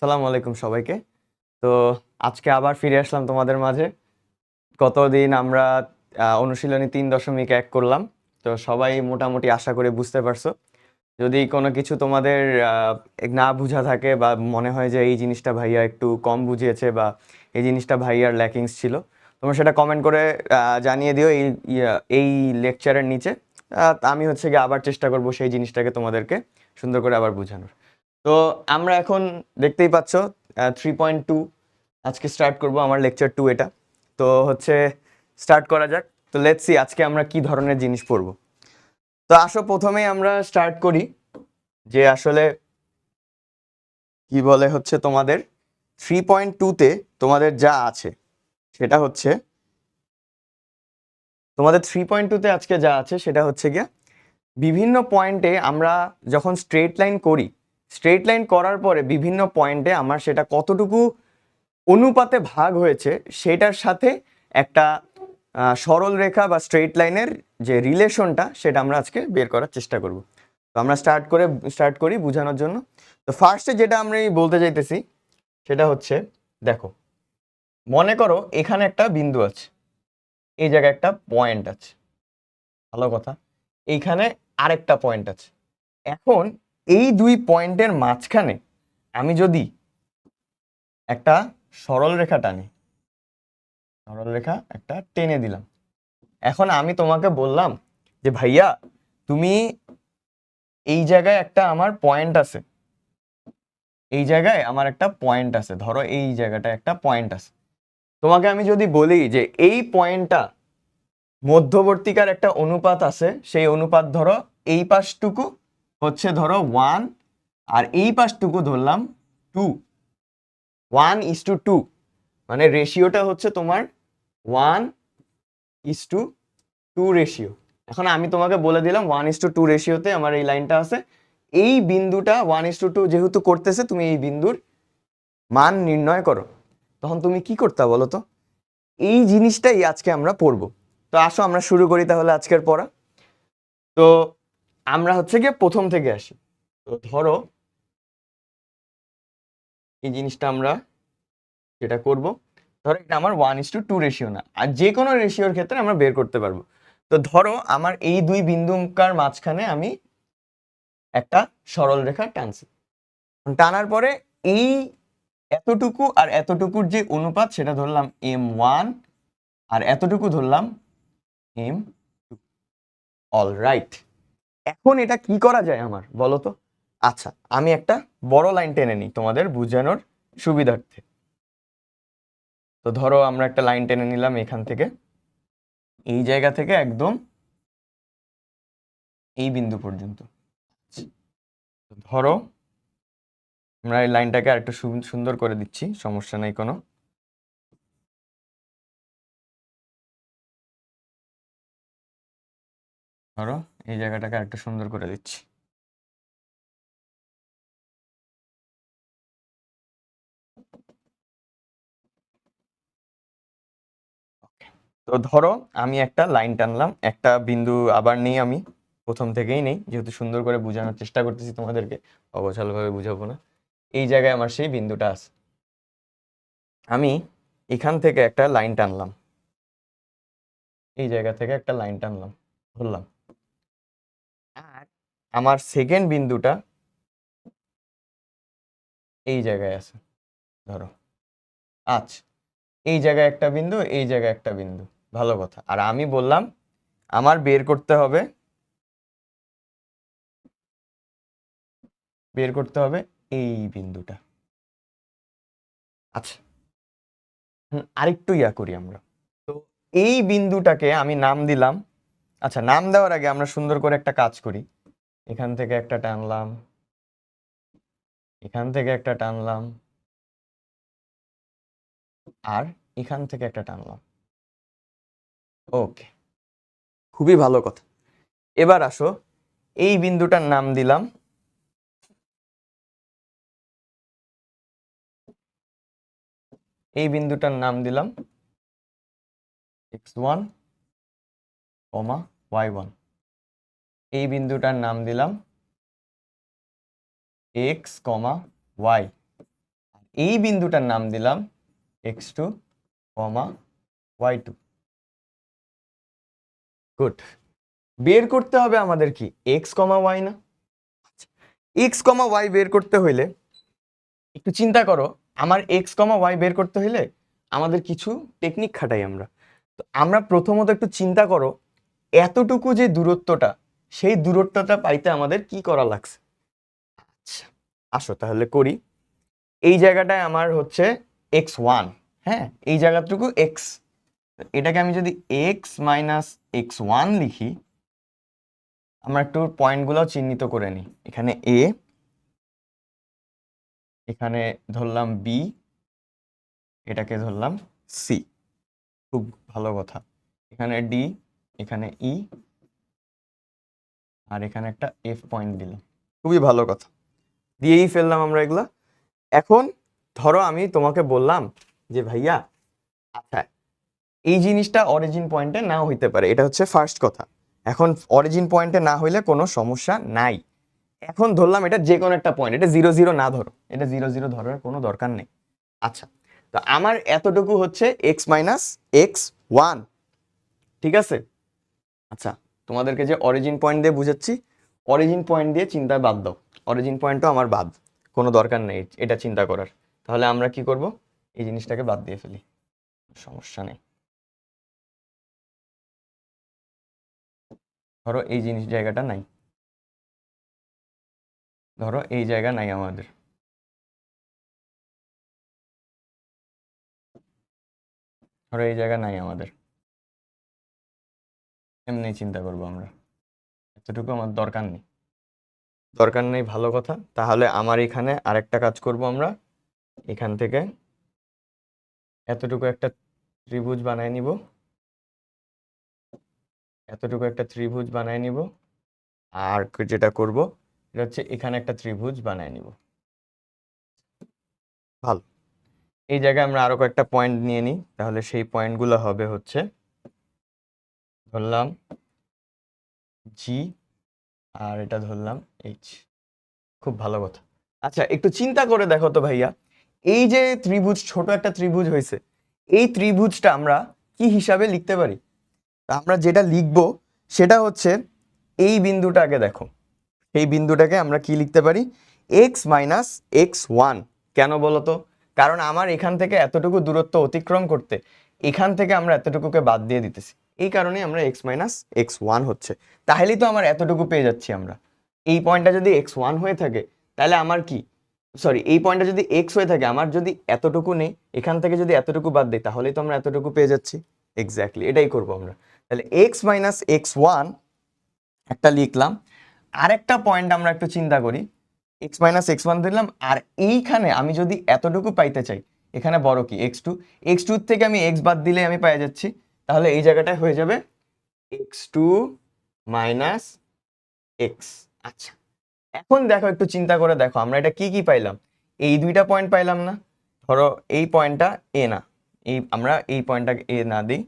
সালামু আলাইকুম সবাইকে। তো আজকে আবার ফিরে আসলাম তোমাদের মাঝে। গতদিন আমরা অনুশীলনী 3.1 করলাম। তো সবাই মোটামুটি আশা করি বুঝতে পারছো। যদি কোনো কিছু তোমাদের না বুঝা থাকে বা মনে হয় যে এই জিনিসটা ভাইয়া একটু কম বুঝিয়েছে বা এই জিনিসটা ভাইয়ার ল্যাকিংস ছিল, তোমরা সেটা কমেন্ট করে জানিয়ে দিও এই লেকচারের নিচে। আমি হচ্ছে গিয়ে আবার চেষ্টা করব সেই জিনিসটাকে তোমাদেরকে সুন্দর করে আবার বোঝানোর। তো আমরা এখন দেখতেই পাচ্ছ 3.2 আজকে স্টার্ট করব, আমার লেকচার 2 এটা। তো হচ্ছে স্টার্ট করা যাক। তো লেটস সি আজকে আমরা কি ধরনের জিনিস পড়ব। তো আসো প্রথমেই আমরা স্টার্ট করি যে আসলে কি বলে হচ্ছে তোমাদের 3.2-তে তোমাদের যা আছে সেটা হচ্ছে তোমাদের 3.2-তে আজকে যা আছে সেটা হচ্ছে গিয়া বিভিন্ন পয়েন্টে আমরা যখন স্ট্রেট লাইন করি, স্ট্রেট লাইন করার পরে বিভিন্ন পয়েন্টে আমার সেটা কতটুকু অনুপাতে ভাগ হয়েছে সেটার সাথে একটা সরল রেখা বা স্ট্রেট লাইনের যে রিলেশনটা সেটা আমরা আজকে বের করার চেষ্টা করব। তো আমরা স্টার্ট করি বোঝানোর জন্য। তো ফার্স্টে যেটা আমরা বলতে চাইতেছি সেটা হচ্ছে, দেখো মনে করো এখানে একটা বিন্দু আছে, এই জায়গায় একটা পয়েন্ট আছে, ভালো কথা, এইখানে আরেকটা পয়েন্ট আছে। এখন এই দুই পয়েন্টের মাঝখানে আমি যদি একটা সরল রেখা টানি, সরল রেখা একটা টেনে দিলাম। এখন আমি তোমাকে বললাম যে ভাইয়া তুমি এই জায়গায় একটা আমার পয়েন্ট আছে, এই জায়গায় আমার একটা পয়েন্ট আছে, ধরো এই জায়গাটা একটা পয়েন্ট আছে। তোমাকে আমি যদি বলি যে এই পয়েন্টটা মধ্যবর্তীকার একটা অনুপাত আছে, সেই অনুপাত ধরো এই পাশটুকু হচ্ছে ধরো 1 আর এই পাশটুকু ধরলাম 2, 1:2, মানে রেশিওটা হচ্ছে তোমার 1:2 রেশিও। এখন আমি তোমাকে বলে দিলাম 1:2 রেশিওতে আমার এই লাইনটা আছে। এই বিন্দুটা 1:2 যেহেতু করতেছে, তুমি এই বিন্দুর মান নির্ণয় করো। তখন তুমি কি করতে বলো তো? এই জিনিসটাই আজকে আমরা পড়বো। তো আসো আমরা শুরু করি তাহলে আজকের পড়া। তো আমরা হচ্ছে গিয়ে প্রথম থেকে আসি। তো ধরো এই জিনিসটা আমরা যেটা করব, ধরো এটা আমার 1:2 রেশিও না, আর যে কোনো রেশিওর ক্ষেত্রে আমরা বের করতে পারবো। তো ধরো আমার এই দুই বিন্দুকার মাঝখানে আমি একটা সরল রেখা টানছি। টানার পরে এই এতটুকু আর এতটুকুর যে অনুপাত সেটা ধরলাম m1 আর এতটুকু ধরলাম m2। অলরাইট, এখন এটা কি করা যায় আমার বলো তো? আচ্ছা, আমি একটা বড় লাইন টেনে নিই তোমাদের বোঝানোর সুবিধার্থে। তো ধরো আমরা একটা লাইন টেনে নিলাম এখান থেকে, এই জায়গা থেকে একদম এই বিন্দু পর্যন্ত। ধরো আমরা এই লাইনটাকে আরেকটু সুন্দর করে দিচ্ছি, সমস্যা নাই কোনো। ধরো এই জায়গাটাকে আরেকটু সুন্দর করে দিচ্ছি। তো ধরো আমি একটা লাইন টানলাম, একটা বিন্দু আবার নেই, আমি প্রথম থেকেই নেই যেহেতু সুন্দর করে বোঝানোর চেষ্টা করতেছি তোমাদেরকে, অগোছালভাবে বুঝাবো না। এই জায়গায় আমার সেই বিন্দুটা আছে, আমি এখান থেকে একটা লাইন টানলাম, এই জায়গা থেকে একটা লাইন টানলাম, ধরলাম। আর আমার সেকেন্ড বিন্দুটা এই জায়গায় আছে, ধরো। আচ্ছা, এই জায়গায় একটা বিন্দু, এই জায়গায় একটা বিন্দু, ভালো কথা। আর আমি বললাম আমার বের করতে হবে এই বিন্দুটা। আচ্ছা, আরেকটু ইয়া করি আমরা। তো এই বিন্দুটাকে আমি নাম দিলাম। আচ্ছা, নাম দেওয়ার আগে আমরা সুন্দর করে একটা কাজ করি। এখান থেকে একটা টানলাম, এখান থেকে একটা টানলাম, আর এখান থেকে একটা টানলাম। ওকে, খুবই ভালো কথা। এবার আসো, এই বিন্দুটার নাম দিলাম, এই বিন্দুটার নাম দিলাম x1, y1। এই বিন্দুটার নাম দিলাম x, y। এই বিন্দুটার নাম দিলাম x2, y2। গুড। বের করতে হবে আমাদের কি x, y না? x, y বের করতে হইলে একটু চিন্তা করো, আমার x, y বের করতে হইলে আমাদের কিছু টেকনিক খাটাই আমরা। তো আমরা প্রথমত একটু চিন্তা করো, এতটুকু যে দূরত্বটা, সেই দূরত্বটা পাইতে আমাদের কি করা লাগছে। আচ্ছা, আসো তাহলে করি। এই জায়গাটায় আমার হচ্ছে x1, হ্যাঁ, এই জায়গাটুকু x, এটাকে আমি যদি x মাইনাস x1 লিখি, আমরা একটু পয়েন্টগুলো চিহ্নিত করে নিই। এখানে a, এখানে ধরলাম b, এটাকে ধরলাম c। খুব ভালো কথা। এখানে d, এখানে e, আর এখানে একটা f পয়েন্ট দিলাম। খুবই ভালো কথা, দিয়েই ফেললাম আমরা এগুলা। এখন ধরো আমি তোমাকে বললাম যে ভাইয়া, আচ্ছা এই জিনিসটা অরিজিন পয়েন্টে নাও হইতে পারে, এটা হচ্ছে ফার্স্ট কথা। এখন অরিজিন পয়েন্টে না হইলে কোনো সমস্যা নাই। এখন ধরলাম এটা যে কোনো একটা পয়েন্ট, এটা 0 0 না ধরো, এটা 0 0 ধরার কোনো দরকার নেই। আচ্ছা, তো আমার এতটুকু হচ্ছে x মাইনাস x1, ঠিক আছে? আচ্ছা, তোমাদেরকে যে অরিজিন পয়েন্ট দিয়ে বুঝাচ্ছি, অরিজিন পয়েন্ট দিয়ে চিন্তা বাদ দাও, অরিজিন পয়েন্টও আমার বাদ, কোনো দরকার নেই এটা চিন্তা করার। তাহলে আমরা কি করব, এই জিনিসটাকে বাদ দিয়ে ফেলি, সমস্যা নেই। ধরো এই জিনিস জায়গাটা নাই, ধরো এই জায়গা নাই আমাদের, ধরো এই জায়গা নাই আমাদের, এমনি চিন্তা করবো আমরা, এতটুকু আমার দরকার নেই, দরকার নেই, ভালো কথা। তাহলে আমার এখানে আরেকটা কাজ করব আমরা, এখান থেকে এতটুকু একটা ত্রিভুজ বানায় নিব, এতটুকু একটা ত্রিভুজ বানায় নিব, আর যেটা করব এটা হচ্ছে এখানে একটা ত্রিভুজ বানায় নিব। ভালো, এই জায়গায় আমরা আরো কয়েকটা পয়েন্ট নিয়ে নিই, তাহলে সেই পয়েন্টগুলো হবে হচ্ছে, ধরলাম জি, আর এটা ধরলাম এইচ। খুব ভালো কথা। আচ্ছা, একটু চিন্তা করে দেখো তো ভাইয়া, এই যে ত্রিভুজ, ছোট একটা ত্রিভুজ হয়েছে, এই ত্রিভুজটা আমরা কি হিসাবে লিখতে পারি? তা আমরা যেটা লিখবো সেটা হচ্ছে এই বিন্দুটাকে দেখো, এই বিন্দুটাকে আমরা কি লিখতে পারি, এক্স মাইনাস x1। কেন বলো তো? কারণ আমার এখান থেকে এতটুকু দূরত্ব অতিক্রম করতে এখান থেকে আমরা এতটুকুকে বাদ দিয়ে দিতেছি, এই কারণে আমরা x মাইনাস x1 হচ্ছে। তাহলেই তো আমার এতটুকু পেয়ে যাচ্ছি আমরা। এই পয়েন্টটা যদি x1 হয়ে থাকে, তাহলে আমার কি, সরি, এই পয়েন্টটা যদি x হয়ে থাকে, আমার যদি এতটুকু নেই, এখান থেকে যদি এতটুকু বাদ দিই, তাহলেই তো আমরা এতটুকু পেয়ে যাচ্ছি। এক্স্যাক্টলি এটাই করব আমরা। তাহলে x মাইনাস x1 একটা লিখলাম। আরেকটা পয়েন্ট আমরা একটু চিন্তা করি, x মাইনাস x1 দিলাম, আর এইখানে আমি যদি এতটুকু পাইতে চাই, এখানে বড় কি x2, x2 থেকে আমি x বাদ দিলে আমি পেয়ে যাচ্ছি, তাহলে এই জায়গাটায় হয়ে যাবে x2 মাইনাস x। আচ্ছা, এখন দেখো, একটু চিন্তা করে দেখো, আমরা এটা কি কি পাইলাম, এই দুইটা পয়েন্ট পাইলাম না? ধরো এই পয়েন্টটা এ না, এই আমরা এই পয়েন্টটাকে এ না দিই,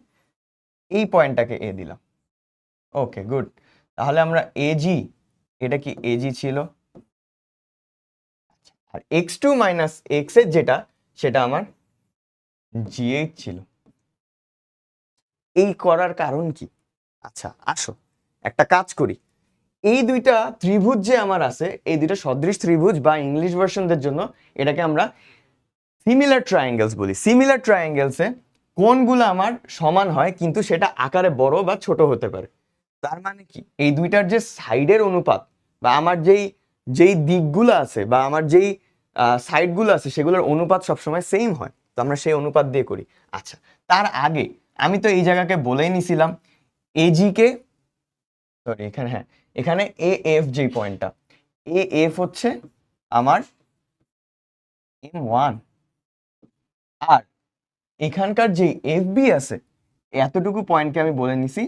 এই পয়েন্টটাকে এ দিলাম। ওকে, গুড। তাহলে আমরা এজি, এটা কি এজি ছিল, আর x2 মাইনাস এক্স এর যেটা, সেটা আমার জিএইচ ছিল। এই করার কারণ কি? আচ্ছা আসো একটা কাজ করি, এই দুইটা ত্রিভুজ যে আমার আছে, এই দুইটা সদৃশ ত্রিভুজ, বা ইংলিশ ভার্সনদের জন্য এটাকে আমরা সিমিলার ট্রায়াঙ্গেলস বলি। সিমিলার ট্রায়াঙ্গেলসে কোণগুলো আমার সমান হয়, কিন্তু সেটা আকারে বড় বা ছোট হতে পারে। তার মানে কি, এই দুইটার যে সাইডের অনুপাত, বা আমার যেই যেই দিকগুলো আছে, বা আমার যেই সাইডগুলো আছে, সেগুলোর অনুপাত সবসময় সেম হয়। তো আমরা সেই অনুপাত দিয়ে করি। আচ্ছা, তার আগে আমি তো এই জায়গাকে বলেই নিছিলাম এজি কে, সরি এখানে, হ্যাঁ, এখানে এ এফ যে পয়েন্টটা, এ এফ হচ্ছে আমার M1, আর এখানকার যে এফ বি আছে, এতটুকু পয়েন্টকে আমি বলে নিছি,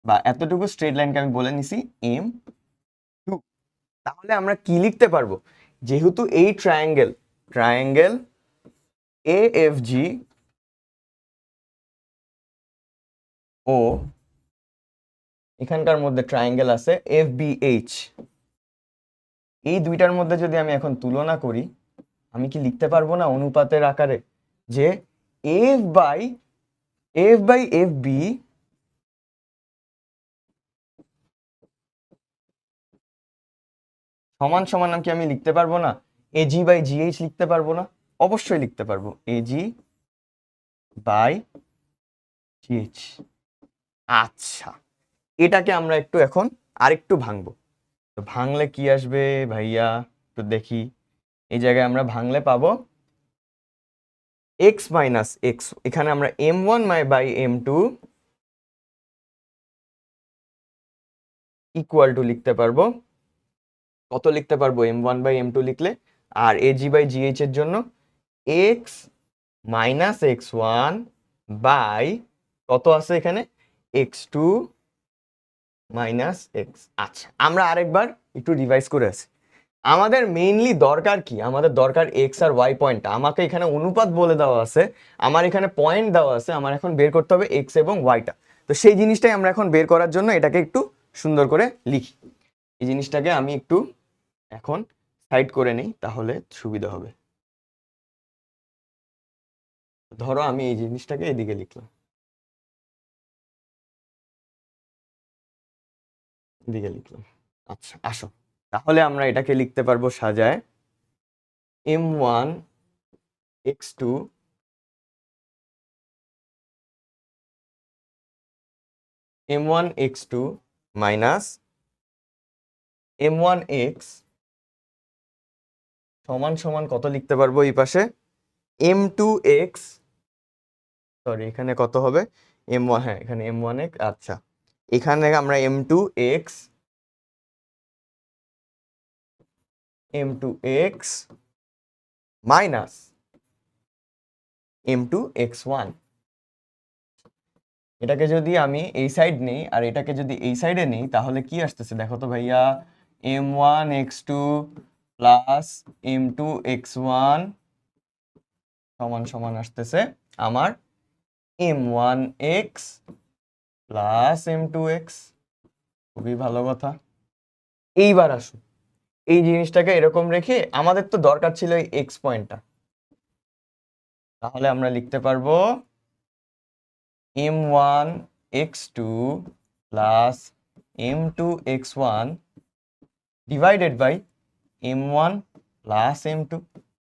বা এতটুকু স্ট্রেট লাইনকে আমি বলে নিছি M2। তাহলে আমরা কি লিখতে পারবো, যেহেতু এই ট্রায়াঙ্গেল, ট্রায়াঙ্গেল AFG ও এখানকার মধ্যে ট্রায়াঙ্গেল আছে FBH, এই দুইটার মধ্যে যদি আমি এখন তুলনা করি, আমি কি লিখতে পারবো না অনুপাতের আকারে যে এফ বাই বি সমান সমান কি আমি লিখতে পারবো না এজি বাই জিএইচ লিখতে পারবো না? অবশ্যই লিখতে পারবো, এজি বাই জিএইচ। আচ্ছা, এটাকে আমরা একটু এখন আরেকটু ভাঙবো। তো ভাঙলে কি আসবে ভাইয়া একটু দেখি। এই জায়গায় আমরা ভাঙলে পাবো এক্স মাইনাস এক্স, এখানে আমরা m1 by m2 equal to লিখতে পারবো, কত লিখতে পারবো m1 বাই m2 লিখলে, আর এজি বাই জিএইচ এর জন্য x minus x one by কত আছে এখানে এক্স টু মাইনাস এক্স। আচ্ছা, আমরা আরেকবার একটু রিভাইজ করে আসি। আমাদের মেইনলি দরকার কি? আমাদের দরকার এক্স আর ওয়াই পয়েন্টটা। আমাকে এখানে অনুপাত বলে দেওয়া আছে, আমার এখানে পয়েন্ট দেওয়া আছে, আমার এখন বের করতে হবে এক্স এবং ওয়াইটা। তো সেই জিনিসটাই আমরা এখন বের করার জন্য এটাকে একটু সুন্দর করে লিখি। এই জিনিসটাকে আমি একটু এখন সাইড করে নিই, তাহলে সুবিধা হবে। ধরো আমি এই জিনিসটাকে এদিকে লিখলাম, এদিকে লিখলাম। আচ্ছা আসো, তাহলে আমরা এটাকে লিখতে পারবো সাজায় m1 x2 m1 x2 minus m1 x সমান সমান কত লিখতে পারবো এই পাশে m2 x, সরি এখানে কত হবে m1, হ্যাঁ এখানে m1 x। আচ্ছা, এখানে আমরা m2 x minus m2 x1, এটাকে যদি আমি এই সাইড নেই আর এটাকে যদি এই সাইডে নেই তাহলে কি আসতেছে দেখো তো ভাইয়া, m1 x2 plus m2 x1 সমান সমান আসতেছে আমার m1 x plus m2 x। খুবই ভালো কথা। এইবার আসুন, এই জিনিসটাকে এরকম রেখে আমাদের তো দরকার ছিল এই এক্স পয়েন্টটা, তাহলে আমরা লিখতে পারবো m1 x2 plus m2 x1 divided by m1 plus m2।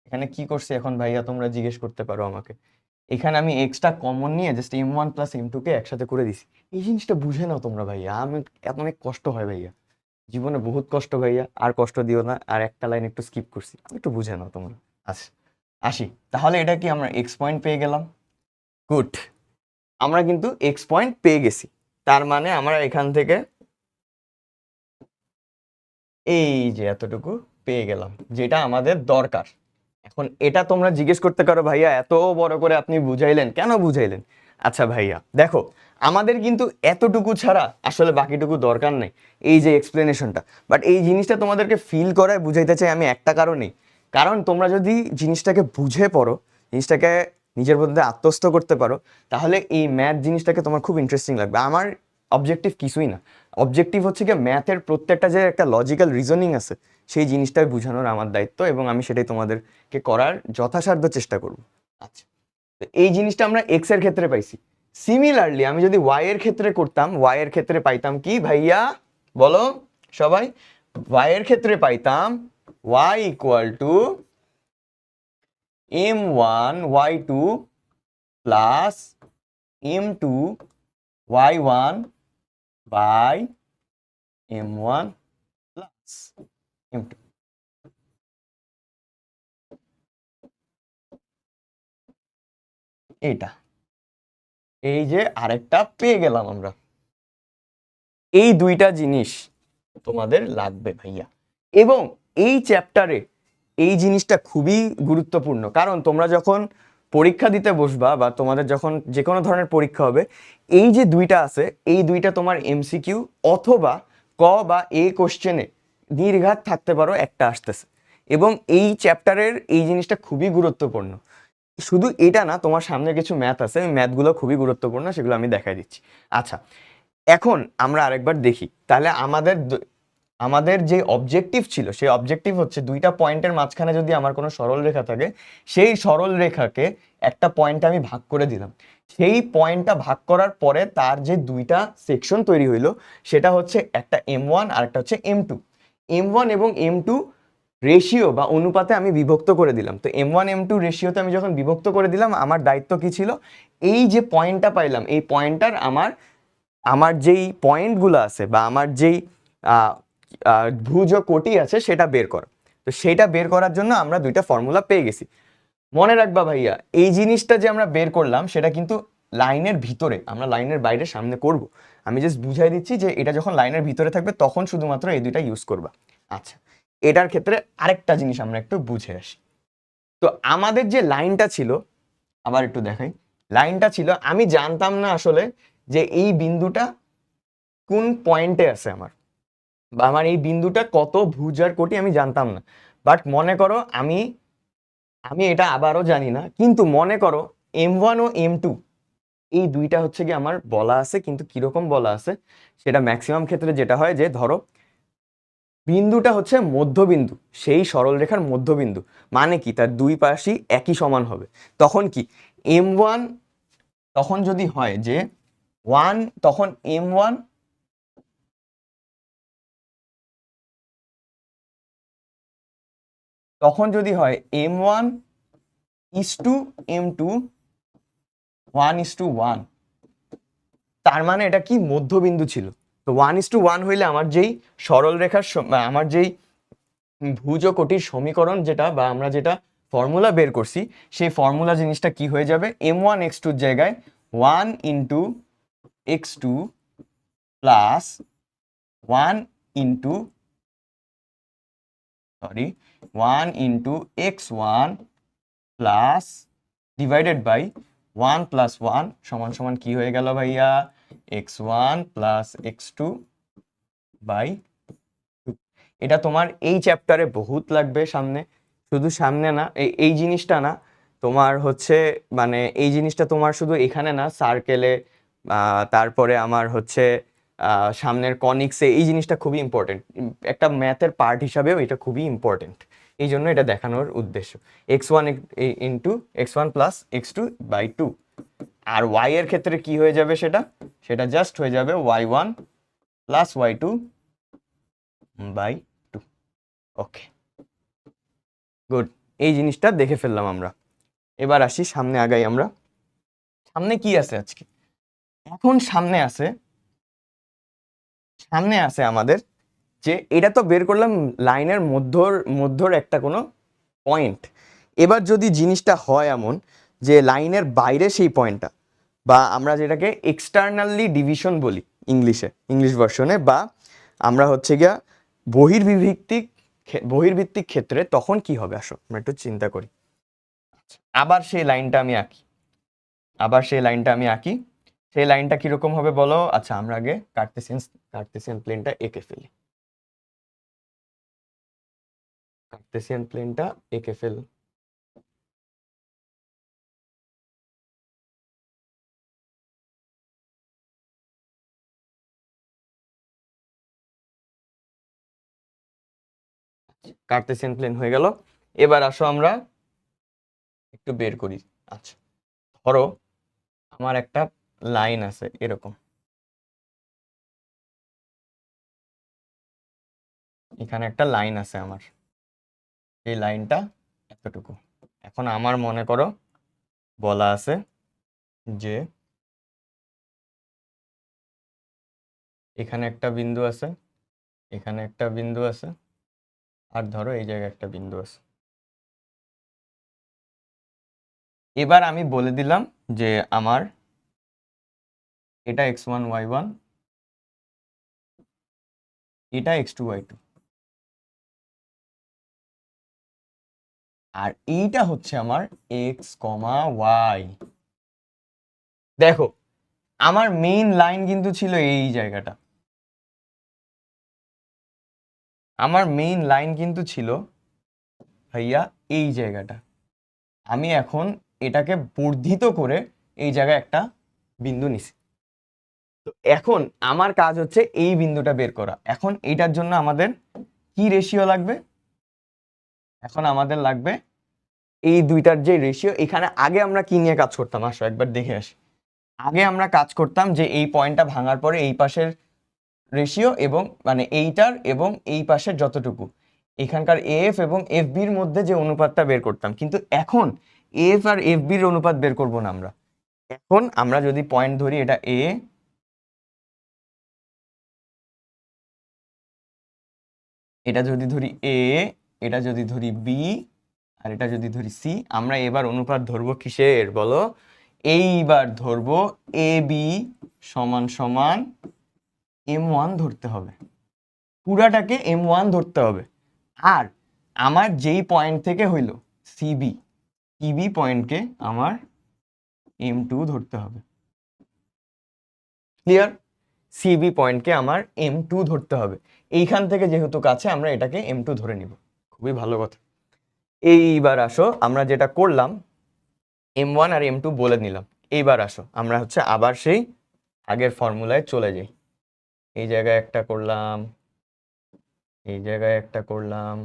এখানে কি করছি এখন ভাইয়া তোমরা জিজ্ঞেস করতে পারো আমাকে। এখানে আমি এক্সটা কমন নিয়ে জাস্ট m1 প্লাস m2 কে একসাথে করে দিছি। এই জিনিসটা বুঝে নাও তোমরা ভাইয়া, আমি এত অনেক কষ্ট হয় ভাইয়া, জীবনে বহুত কষ্ট ভাইয়া, আর কষ্ট দিও না। আর একটা লাইন একটু স্কিপ করছি, একটু বুঝে নাও তোমরা। আচ্ছা আসি, তাহলে এটা কি আমরা এক্স পয়েন্ট পেয়ে গেলাম? গুড, আমরা কিন্তু এক্স পয়েন্ট পেয়ে গেছি। তার মানে আমরা এখান থেকে এই যে এতটুকু পেয়ে গেলাম, যেটা আমাদের দরকার। এখন এটা তোমরা জিজ্ঞেস করতে পারো ভাইয়া এত বড় করে আপনি বুঝাইলেন কেন বুঝাইলেন? আচ্ছা ভাইয়া দেখো, আমাদের কিন্তু এতটুকু ছাড়া আসলে বাকিটুকু দরকার নেই, এই যে এক্সপ্লেনেশনটা। বাট এই জিনিসটা তোমাদেরকে ফিল করায় বুঝাইতে চাই আমি একটা কারণেই, কারণ তোমরা যদি জিনিসটাকে বুঝে পড়ো, জিনিসটাকে নিজের মধ্যে আত্মস্থ করতে পারো, তাহলে এই ম্যাথ জিনিসটাকে তোমার খুব ইন্টারেস্টিং লাগবে। আমার অবজেক্টিভ কিছুই না, অবজেক্টিভ হচ্ছে কি ম্যাথের প্রত্যেকটা যে একটা লজিক্যাল রিজনিং আছে সেই জিনিসটাই বোঝানোর আমার দায়িত্ব, এবং আমি সেটাই তোমাদেরকে করার যথাসাধ্য চেষ্টা করব। আচ্ছা, তো এই জিনিসটা আমরা এক্স এর ক্ষেত্রে পাইছি। সিমিলারলি আমি যদি ওয়াই এর ক্ষেত্রে করতাম, ওয়াই এর ক্ষেত্রে পাইতাম কি ভাইয়া বলো সবাই? ওয়াই এর ক্ষেত্রে পাইতাম y equal to m1 y2 plus m2 y1 by m1 plus m2। এটা এই যে আরেকটা পেয়ে গেলাম আমরা। এই দুইটা জিনিস তোমাদের লাগবে ভাইয়া, এবং এই চ্যাপ্টারে এই জিনিসটা খুবই গুরুত্বপূর্ণ, কারণ তোমরা যখন পরীক্ষা দিতে বসবা বা তোমাদের যখন যে কোনো ধরনের পরীক্ষা হবে, এই যে দুইটা আছে এই দুইটা তোমার এমসিকিউ অথবা ক বা এ কোশ্চেনে নির্ঘাত থাকতে পারো একটা আসতেছে, এবং এই চ্যাপ্টারের এই জিনিসটা খুবই গুরুত্বপূর্ণ। শুধু এটা না, তোমার সামনে কিছু ম্যাথ আছে, ওই ম্যাথগুলো খুবই গুরুত্বপূর্ণ, সেগুলো আমি দেখাই দিচ্ছি। আচ্ছা, এখন আমরা আরেকবার দেখি তাহলে আমাদের আমাদের যে অবজেক্টিভ ছিল সেই অবজেক্টিভ হচ্ছে দুইটা পয়েন্টের মাঝখানে যদি আমার কোনো সরল রেখা থাকে, সেই সরল রেখাকে একটা পয়েন্টে আমি ভাগ করে দিলাম। সেই পয়েন্টটা ভাগ করার পরে তার যে দুইটা সেকশন তৈরি হইলো, সেটা হচ্ছে একটা M1 আর একটা হচ্ছে M2। M1 এবং M2 রেশিও বা অনুপাতে আমি বিভক্ত করে দিলাম। তো M1 M2 রেশিওতে আমি যখন বিভক্ত করে দিলাম, আমার দায়িত্ব কি ছিল? এই যে পয়েন্টটা পাইলাম, এই পয়েন্টটার আমার আমার যেই পয়েন্টগুলো আছে বা আমার যেই ভুজ ও কোটি আছে সেটা বের করা। তো সেটা বের করার জন্য আমরা দুইটা ফর্মুলা পেয়ে গেছি। মনে রাখবা ভাইয়া, এই জিনিসটা যে আমরা বের করলাম সেটা কিন্তু লাইনের ভিতরে, আমরা লাইনের বাইরে সামনে করব। আমি জাস্ট বুঝাই দিচ্ছি যে এটা যখন লাইনের ভিতরে থাকবে তখন শুধুমাত্র এই দুইটা ইউজ করবা। আচ্ছা, এটার ক্ষেত্রে আরেকটা জিনিস আমরা একটু বুঝে আসি। তো আমাদের যে লাইনটা ছিল, আবার একটু দেখাই, লাইনটা ছিল, আমি জানতাম না আসলে যে এই বিন্দুটা কোন পয়েন্টে আছে আমার, বা আমার এই বিন্দুটা কত ভুজার কোটি আমি জানতাম না। বাট মনে করো আমি আমি এটা আবারও জানি না, কিন্তু মনে করো M1 ও M2 এই দুইটা হচ্ছে কি আমার বলা আছে, কিন্তু কিরকম বলা আছে সেটা ম্যাক্সিমাম ক্ষেত্রে যেটা হয় যে ধরো বিন্দুটা হচ্ছে মধ্যবিন্দু, সেই সরলরেখার মধ্যবিন্দু, মানে কি তার দুই পাশই একই সমান হবে। তখন কি M1, তখন যদি হয় যে 1, তখন M1, তখন যদি হয় M1 is to M2 1:1, তার মানে এটা কি মধ্যবিন্দু ছিল। তো 1:1 হইলে আমার যেই সরল রেখার আমার যেই ভুজ ও কোটির সমীকরণ যেটা বা আমরা যেটা ফর্মুলা বের করছি, সেই ফর্মুলা জিনিসটা কি হয়ে যাবে? M1 x2 এর জায়গায় 1 into x2 plus 1 into 1 into x1 plus divided by 1 plus 1 সমান সমান কি হয়ে গেল ভাইয়া? x1 plus x2 by 2। এটা তোমার এই চ্যাপ্টারে বহুত লাগবে সামনে, শুধু সামনে না, এই জিনিসটা না, তোমার হচ্ছে মানে এই জিনিসটা তোমার শুধু এখানে না, সার্কেলে, তারপরে আমার হচ্ছে সামনের কনিক্সে এই জিনিসটা খুবই ইম্পর্টেন্ট। একটা ম্যাথের পার্ট হিসাবেও এটা খুবই ইম্পর্টেন্ট, এই জন্য এটা দেখানোর উদ্দেশ্য। x1 into x1 plus x2 by 2। আর y এর ক্ষেত্রে কি হয়ে যাবে? সেটা সেটা জাস্ট হয়ে যাবে y1 plus y2 by 2। Okay, good, এই জিনিসটা দেখে ফেললাম আমরা। এবার আসি সামনে, আগাই আমরা। সামনে কি আছে আজকে? এখন সামনে আছে আমাদের যে এটা তো বের করলাম লাইনের মধ্যর একটা কোনো পয়েন্ট। এবার যদি জিনিসটা হয় এমন যে লাইনের বাইরে সেই পয়েন্টটা, বা আমরা যেটাকে এক্সটার্নালি ডিভিশন বলি ইংলিশ ভার্সনে, বা আমরা হচ্ছে গিয়া বহির্ভিত্তিক বহির্ভিত্তিক ক্ষেত্রে, তখন কি হবে আসো আমরা একটু চিন্তা করি। আবার সেই লাইনটা আমি আঁকি। সেই লাইনটা কিরকম হবে বলো? আচ্ছা, আমরা আগে কার্তেসিয়ান প্লেনটা এঁকে ফেলি। কার্তেসিয়ান প্লেনটা এঁকে ফেল। কার্তেসিয়ান প্লেন হয়ে গেল। এবার আসো আমরা একটু বের করি। আচ্ছা, ধরো আমার একটা লাইন আছে এরকম, এখানে একটা লাইন আছে আমার, এই লাইনটা এতটুকু। এখন আমার মনে করো বলা আছে যে এখানে একটা বিন্দু আছে, এখানে একটা বিন্দু আছে, আর ধরো এই জায়গায় একটা বিন্দু আছে। এবার আমি বলে দিলাম যে আমার এটা x1 y1, এটা x2 y2, আর এইটা হচ্ছে আমার x, y। দেখো, আমার মেইন লাইন কিন্তু ছিল এই জায়গাটা, আমার মেইন লাইন কিন্তু ছিল ভাইয়া এই জায়গাটা। আমি এখন এটাকে বর্ধিত করে এই জায়গায় একটা বিন্দু নিছি। তো এখন আমার কাজ হচ্ছে এই বিন্দুটা বের করা। এখন এইটার জন্য আমাদের কি রেশিও লাগবে? এখন আমাদের লাগবে এই দুইটার যে রেশিও। এখানে আগে আমরা কি নিয়ে কাজ করতাম, আসো একবার দেখে আসি। আগে আমরা কাজ করতাম যে এই পয়েন্টটা ভাঙার পরে এই পাশের রেশিও এবং মানে এইটার এবং এই পাশের যতটুকু এখানকার এফ এবং এফ বির মধ্যে যে অনুপাতটা বের করতাম। কিন্তু এখন এফ আর এফ বির অনুপাত বের করব না আমরা। এখন আমরা যদি পয়েন্ট ধরি, এটা এ, এটা যদি ধরি এ, এটা যদি ধরি বি, আর এটা যদি ধরি সি, আমরা এবার অনুপাত ধরবো কিসের বলো? এইবার ধরবো এ বি সমান সমান M1 ধরতে হবে, পুরাটাকে M1 ধরতে হবে। আর আমার যেই পয়েন্ট থেকে হইল সিবি, সিবি পয়েন্টকে আমার M2 ধরতে হবে। ক্লিয়ার? সিবি পয়েন্টকে আমার M2 ধরতে হবে। এইখান থেকে যেহেতু কাছে, আমরা এটাকে M2 ধরে নিব। খুবই ভালো কথা। এইবার আসো আমরা যেটা করলাম, M1 আর M2 বলে নিলাম। এইবার আসো আমরা হচ্ছে আবার সেই আগের ফর্মুলায় চলে যাই। এই জায়গায় একটা করলাম, এই জায়গায় একটা করলাম,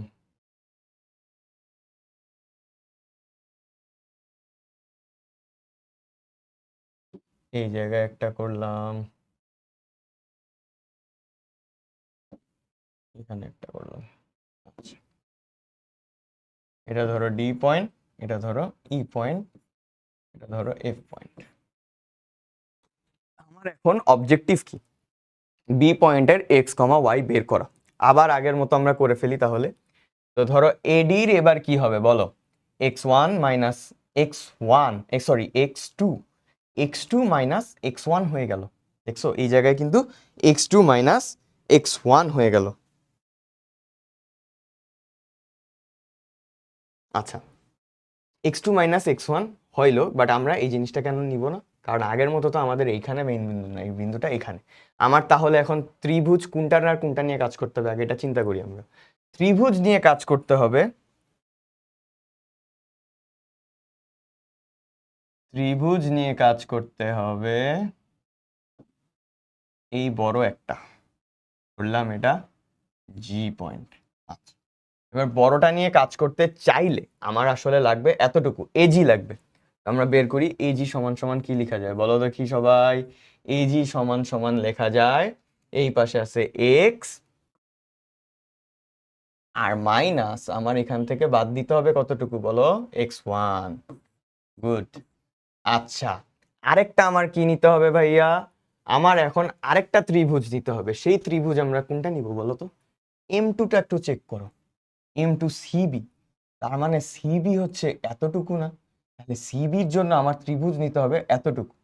এই জায়গায় একটা করলাম, এখানে একটা করলাম। আচ্ছা, এটা ধরো ডি পয়েন্ট, এটা ধরো ই পয়েন্ট, এটা ধরো এফ পয়েন্ট। আমার এখন অবজেক্টিভ কি? বি পয়েন্টের এক্স কমা ওয়াই বের করা। আবার আগের মতো আমরা করে ফেলি তাহলে। তো ধরো এডির এবার কি হবে বলো? x1 minus x1, sorry x2, x2 minus x1 হয়ে গেল। দেখছো এই জায়গায় কিন্তু x2 মাইনাস x1 হয়ে গেল। আচ্ছা, x2 মাইনাস x1 হইলো, বাট আমরা এই জিনিসটা কেন নিব না? কারণ আগের মতো তো আমাদের এইখানে মেইন বিন্দু না, এই বিন্দুটা এখানে। আমার তাহলে এখন ত্রিভুজ কোনটার আর কোনটা নিয়ে কাজ করতে হবে, আগে এটা চিন্তা করি আমরা। ত্রিভুজ নিয়ে কাজ করতে হবে। ত্রিভুজ নিয়ে কাজ করতে হবে এই বড় একটা, বললাম এটা জি পয়েন্ট। আচ্ছা, এবার বড়টা নিয়ে কাজ করতে চাইলে আমার আসলে লাগবে এতটুকু, এজি লাগবে। আমরা বের করি এজি সমান সমান কি লেখা যায় বলো দেখি সবাই? এজি সমান সমান লেখা যায়, এই পাশে আছে এক্স আর মাইনাস আমার এখান থেকে বাদ দিতে হবে কতটুকু বলো? x1। গুড। আচ্ছা, আরেকটা আমার কি নিতে হবে ভাইয়া? আমার এখন আরেকটা ত্রিভুজ নিতে হবে। সেই ত্রিভুজ আমরা কোনটা নিব বলো তো? M2টা একটু চেক করো, M2 সিবি। তার মানে সিবি হচ্ছে এতটুকু না? তাহলে সিবির জন্য আমার ত্রিভুজ নিতে হবে এতটুকু।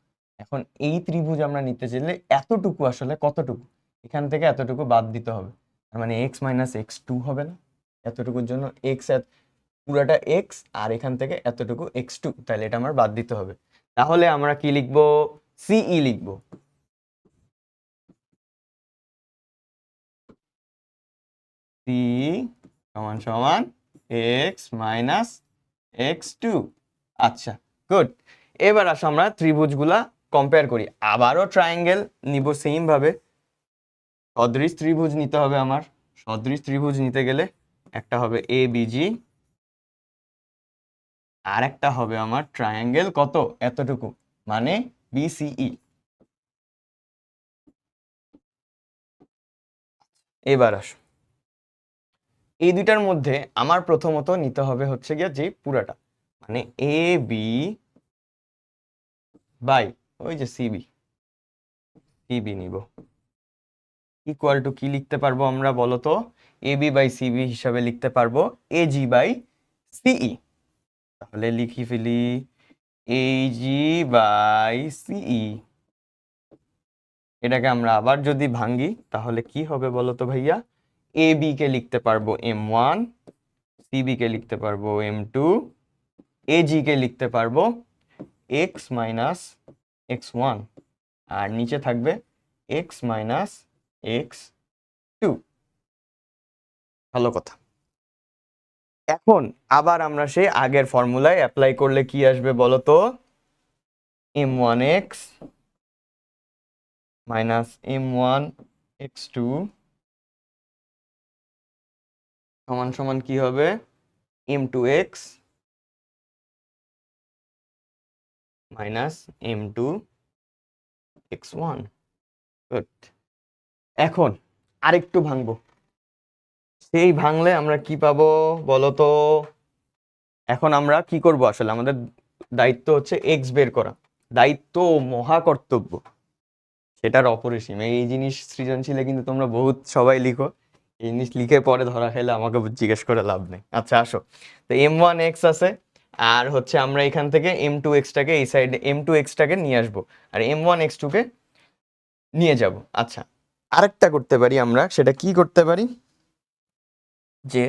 এখন এই ত্রিভুজ আমরা নিতে চাইলে এতটুকু আসলে কতটুকু? এখান থেকে এতটুকু বাদ দিতে হবে। তার মানে এক্স মাইনাস x2 হবে না? এতটুকুর জন্য এক্স, পুরাটা এক্স, আর এখান থেকে এতটুকু x2, তাহলে এটা আমার বাদ দিতে হবে। তাহলে আমরা কি লিখবো? সিই লিখবো। সি সমান সমান এক্স মাইনাস x2। আচ্ছা, গুড। এবার আসো আমরা ত্রিভুজগুলা কম্পেয়ার করি। আবারও ট্রায়াঙ্গেল নিব সেম ভাবে। সদৃশ ত্রিভুজ নিতে হবে আমার। সদৃশ ত্রিভুজ নিতে গেলে একটা হবে এ বিজি, আর একটা হবে আমার ট্রায়াঙ্গেল কত? এতটুকু, মানে বিসিই। এবার আসো এই দুইটার মধ্যে আমার প্রথমত নিতে হবে হচ্ছে গিয়ে যে পুরাটা, মানে এ বি বাই ওই যে সিবি, সিবি নিব। ইকুয়াল টু কি লিখতে পারবো আমরা বলো তো? এ বি বাই সিবি হিসাবে লিখতে পারবো এ জি বাই সিই। তাহলে লিখি ফেলি এ জি বাই সিই। এটাকে আমরা আবার যদি ভাঙ্গি তাহলে কি হবে বলো তো ভাইয়া? এ বি কে লিখতে পারবো M1, সিবি কে লিখতে পারবো M2, এ জি কে লিখতে পারবো এক্স মাইনাস x1, আর নিচে থাকবে এক্স মাইনাস x2। ভালো কথা। এখন আবার আমরা সেই আগের ফর্মুলায় অ্যাপ্লাই করলে কি আসবে বলো তো? m1x মাইনাস m1 x2 সমান সমান কি হবে m2x মাইনাস m2x1। গুড। এখন আরেকটু ভাঙবো, সেই ভাঙলে আমরা কি পাবো বলো তো? এখন আমরা কি করব, আসলে আমাদের দায়িত্ব হচ্ছে এক্স বের করা, দায়িত্ব মহা কর্তব্য, সেটার অপরিসীম। এই জিনিস সৃজনশীলে কিন্তু তোমরা বহুত সবাই লিখো, এই জিনিস লিখে পরে ধরা খেলে আমাকে জিজ্ঞেস করে লাভ নেই। আচ্ছা আসো, তো m1x আছে, আর হচ্ছে আমরা এখান থেকে m2x-টাকে এই সাইডে m2x-টাকে নিয়ে আসবো, আর m1x2-কে নিয়ে যাব। আচ্ছা আরেকটা করতে পারি আমরা, সেটা কি করতে পারি, যে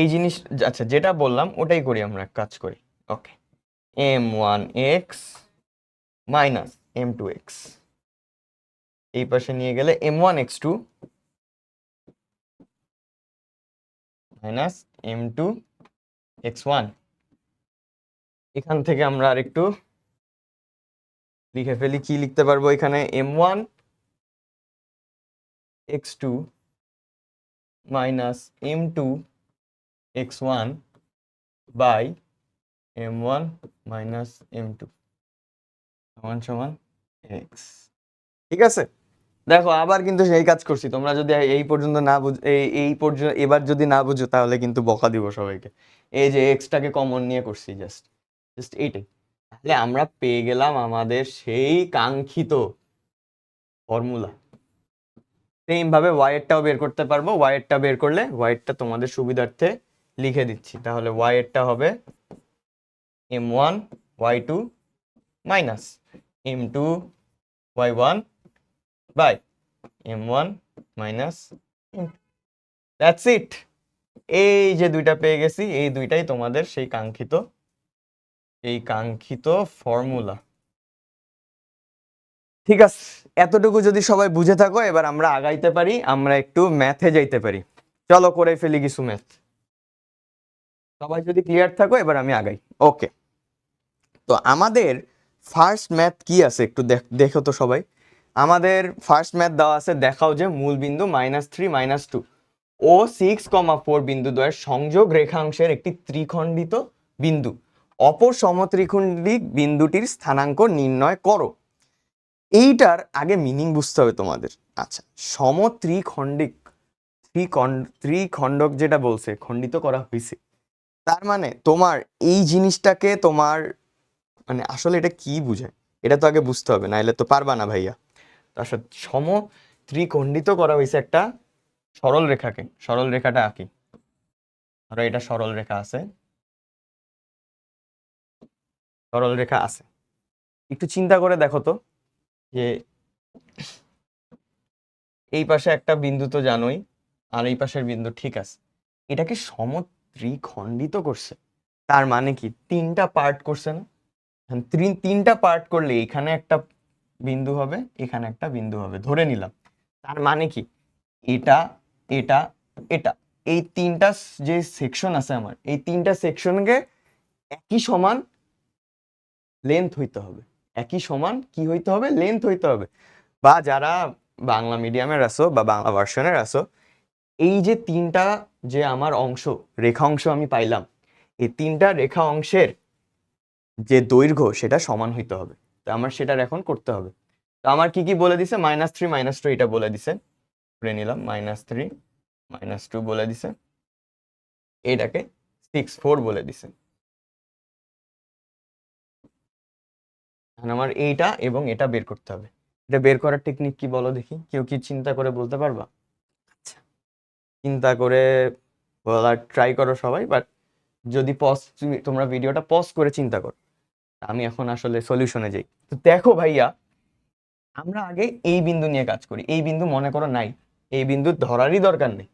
এই জিনিস, আচ্ছা যেটা বললাম ওটাই করি, আমরা এক কাজ করি। ওকে, m1x মাইনাস m2x এই পাশে নিয়ে গেলে m1x2 মাইনাস m2x1। এখান থেকে আমরা আরেকটু লিখে ফেলি, কি লিখতে পারবো এখানে, m1x2 minus m2x1 by m1 minus m2 সমান সমান x। ঠিক আছে, দেখো আবার কিন্তু সেই কাজ করছি, তোমরা যদি এই পর্যন্ত না বুঝ এই পর্যন্ত এবার যদি না বুঝো তাহলে কিন্তু বকা দিব সবাইকে। এই যে এক্সটাকে কমন নিয়ে করছি, জাস্ট জাস্ট এইটাই, তাহলে আমরা পেয়ে গেলাম আমাদের সেই কাঙ্ক্ষিত ফর্মুলা। সেম ভাবে ওয়াই এরটাও বের করতে পারবো, ওয়াই এরটা বের করলে ওয়াই এরটা তোমাদের সুবিধার্থে লিখে দিচ্ছি, তাহলে ওয়াই এরটা হবে m1 y2 minus m2 y1 by m1 minus that's it. এই যে দুইটা পেয়ে গেছি, এই দুইটাই তোমাদের সেই কাঙ্ক্ষিত ফর্মুলা। ঠিক আছে, এতটুকু যদি সবাই বুঝে থাকো, এবার আমরা আগাইতে পারি, আমরা একটু ম্যাথে যাইতে পারি। চলো করে ফেলি কিছু ম্যাথ। সবাই যদি ক্লিয়ার থাকো এবার আমি আগাই। ওকে, তো আমাদের ফার্স্ট ম্যাথ কি আছে একটু দেখো তো সবাই। আমাদের ফার্স্ট ম্যাথ দেওয়া আছে, দেখাও যে মূল বিন্দু -3 -2 ও 6,4 বিন্দু দ্বয়ের সংযোগ রেখাংশের একটি ত্রিখণ্ডিত বিন্দু, অপর সমত্রিখণ্ডিক বিন্দুটির স্থানাঙ্ক নির্ণয় করো। এইটার আগে মিনিং বুঝতে হবে তোমাদের। আচ্ছা, সমত্রিখণ্ডিক, ত্রিখণ্ডক যেটা বলছে খণ্ডিত করা হয়েছে, তার মানে তোমার এই জিনিসটাকে তোমার মানে আসলে এটা কি বুঝায়, এটা তো আগে বুঝতে হবে, নাইলে তো পারবা না ভাইয়া। তার সাথে ত্রিখণ্ডিত করা হয়েছে একটা সরল রেখাকে, সরল রেখাটা আঁকি, ধরো এটা সরল রেখা আছে, সরল রেখা আছে, একটু চিন্তা করে দেখো তো, যে এই পাশে একটা বিন্দু তো জানোই, আর এই পাশের বিন্দু, ঠিক আছে, এটাকে সমত্রিখণ্ডিত করছে, তার মানে কি তিনটা পার্ট করছে না? তিনটা পার্ট করলে এখানে একটা বিন্দু হবে, এখানে একটা বিন্দু হবে ধরে নিলাম, তার মানে কি এটা এটা এটা এই তিনটা যে সেকশন আছে আমার, এই তিনটা সেকশনকে একই সমান লেন্থ হইতে হবে, একই সমান কি হইতে হবে, লেন্থ হইতে হবে। বা যারা বাংলা মিডিয়ামের আছো বা বাংলা ভার্সনের আছো, এই যে তিনটা যে আমার অংশ, রেখা অংশ আমি পাইলাম, এই তিনটা রেখা অংশের যে দৈর্ঘ্য সেটা সমান হইতে হবে। তো আমার সেটার এখন করতে হবে। তো আমার কি কি বলে দিছে, -3 -2 এটা বলে দিছে, ধরে নিলাম -3 -2 বলে দিছে, এটাকে 6 4 বলে দিছে। আমার এইটা এবং এটা বের করতে হবে। এটা বের করার টেকনিক কি বলো দেখি, কেউ কি চিন্তা করে বলতে পারবা? আচ্ছা, চিন্তা করে বলার ট্রাই করো সবাই, বাট যদি তোমরা ভিডিওটা পজ করে চিন্তা করো, আমি এখন আসলে সলিউশনে যাই। তো দেখো ভাইয়া, আমরা আগে এই বিন্দু নিয়ে কাজ করি, এই বিন্দু মনে করো নাই, এই বিন্দু ধরারই দরকার নেই।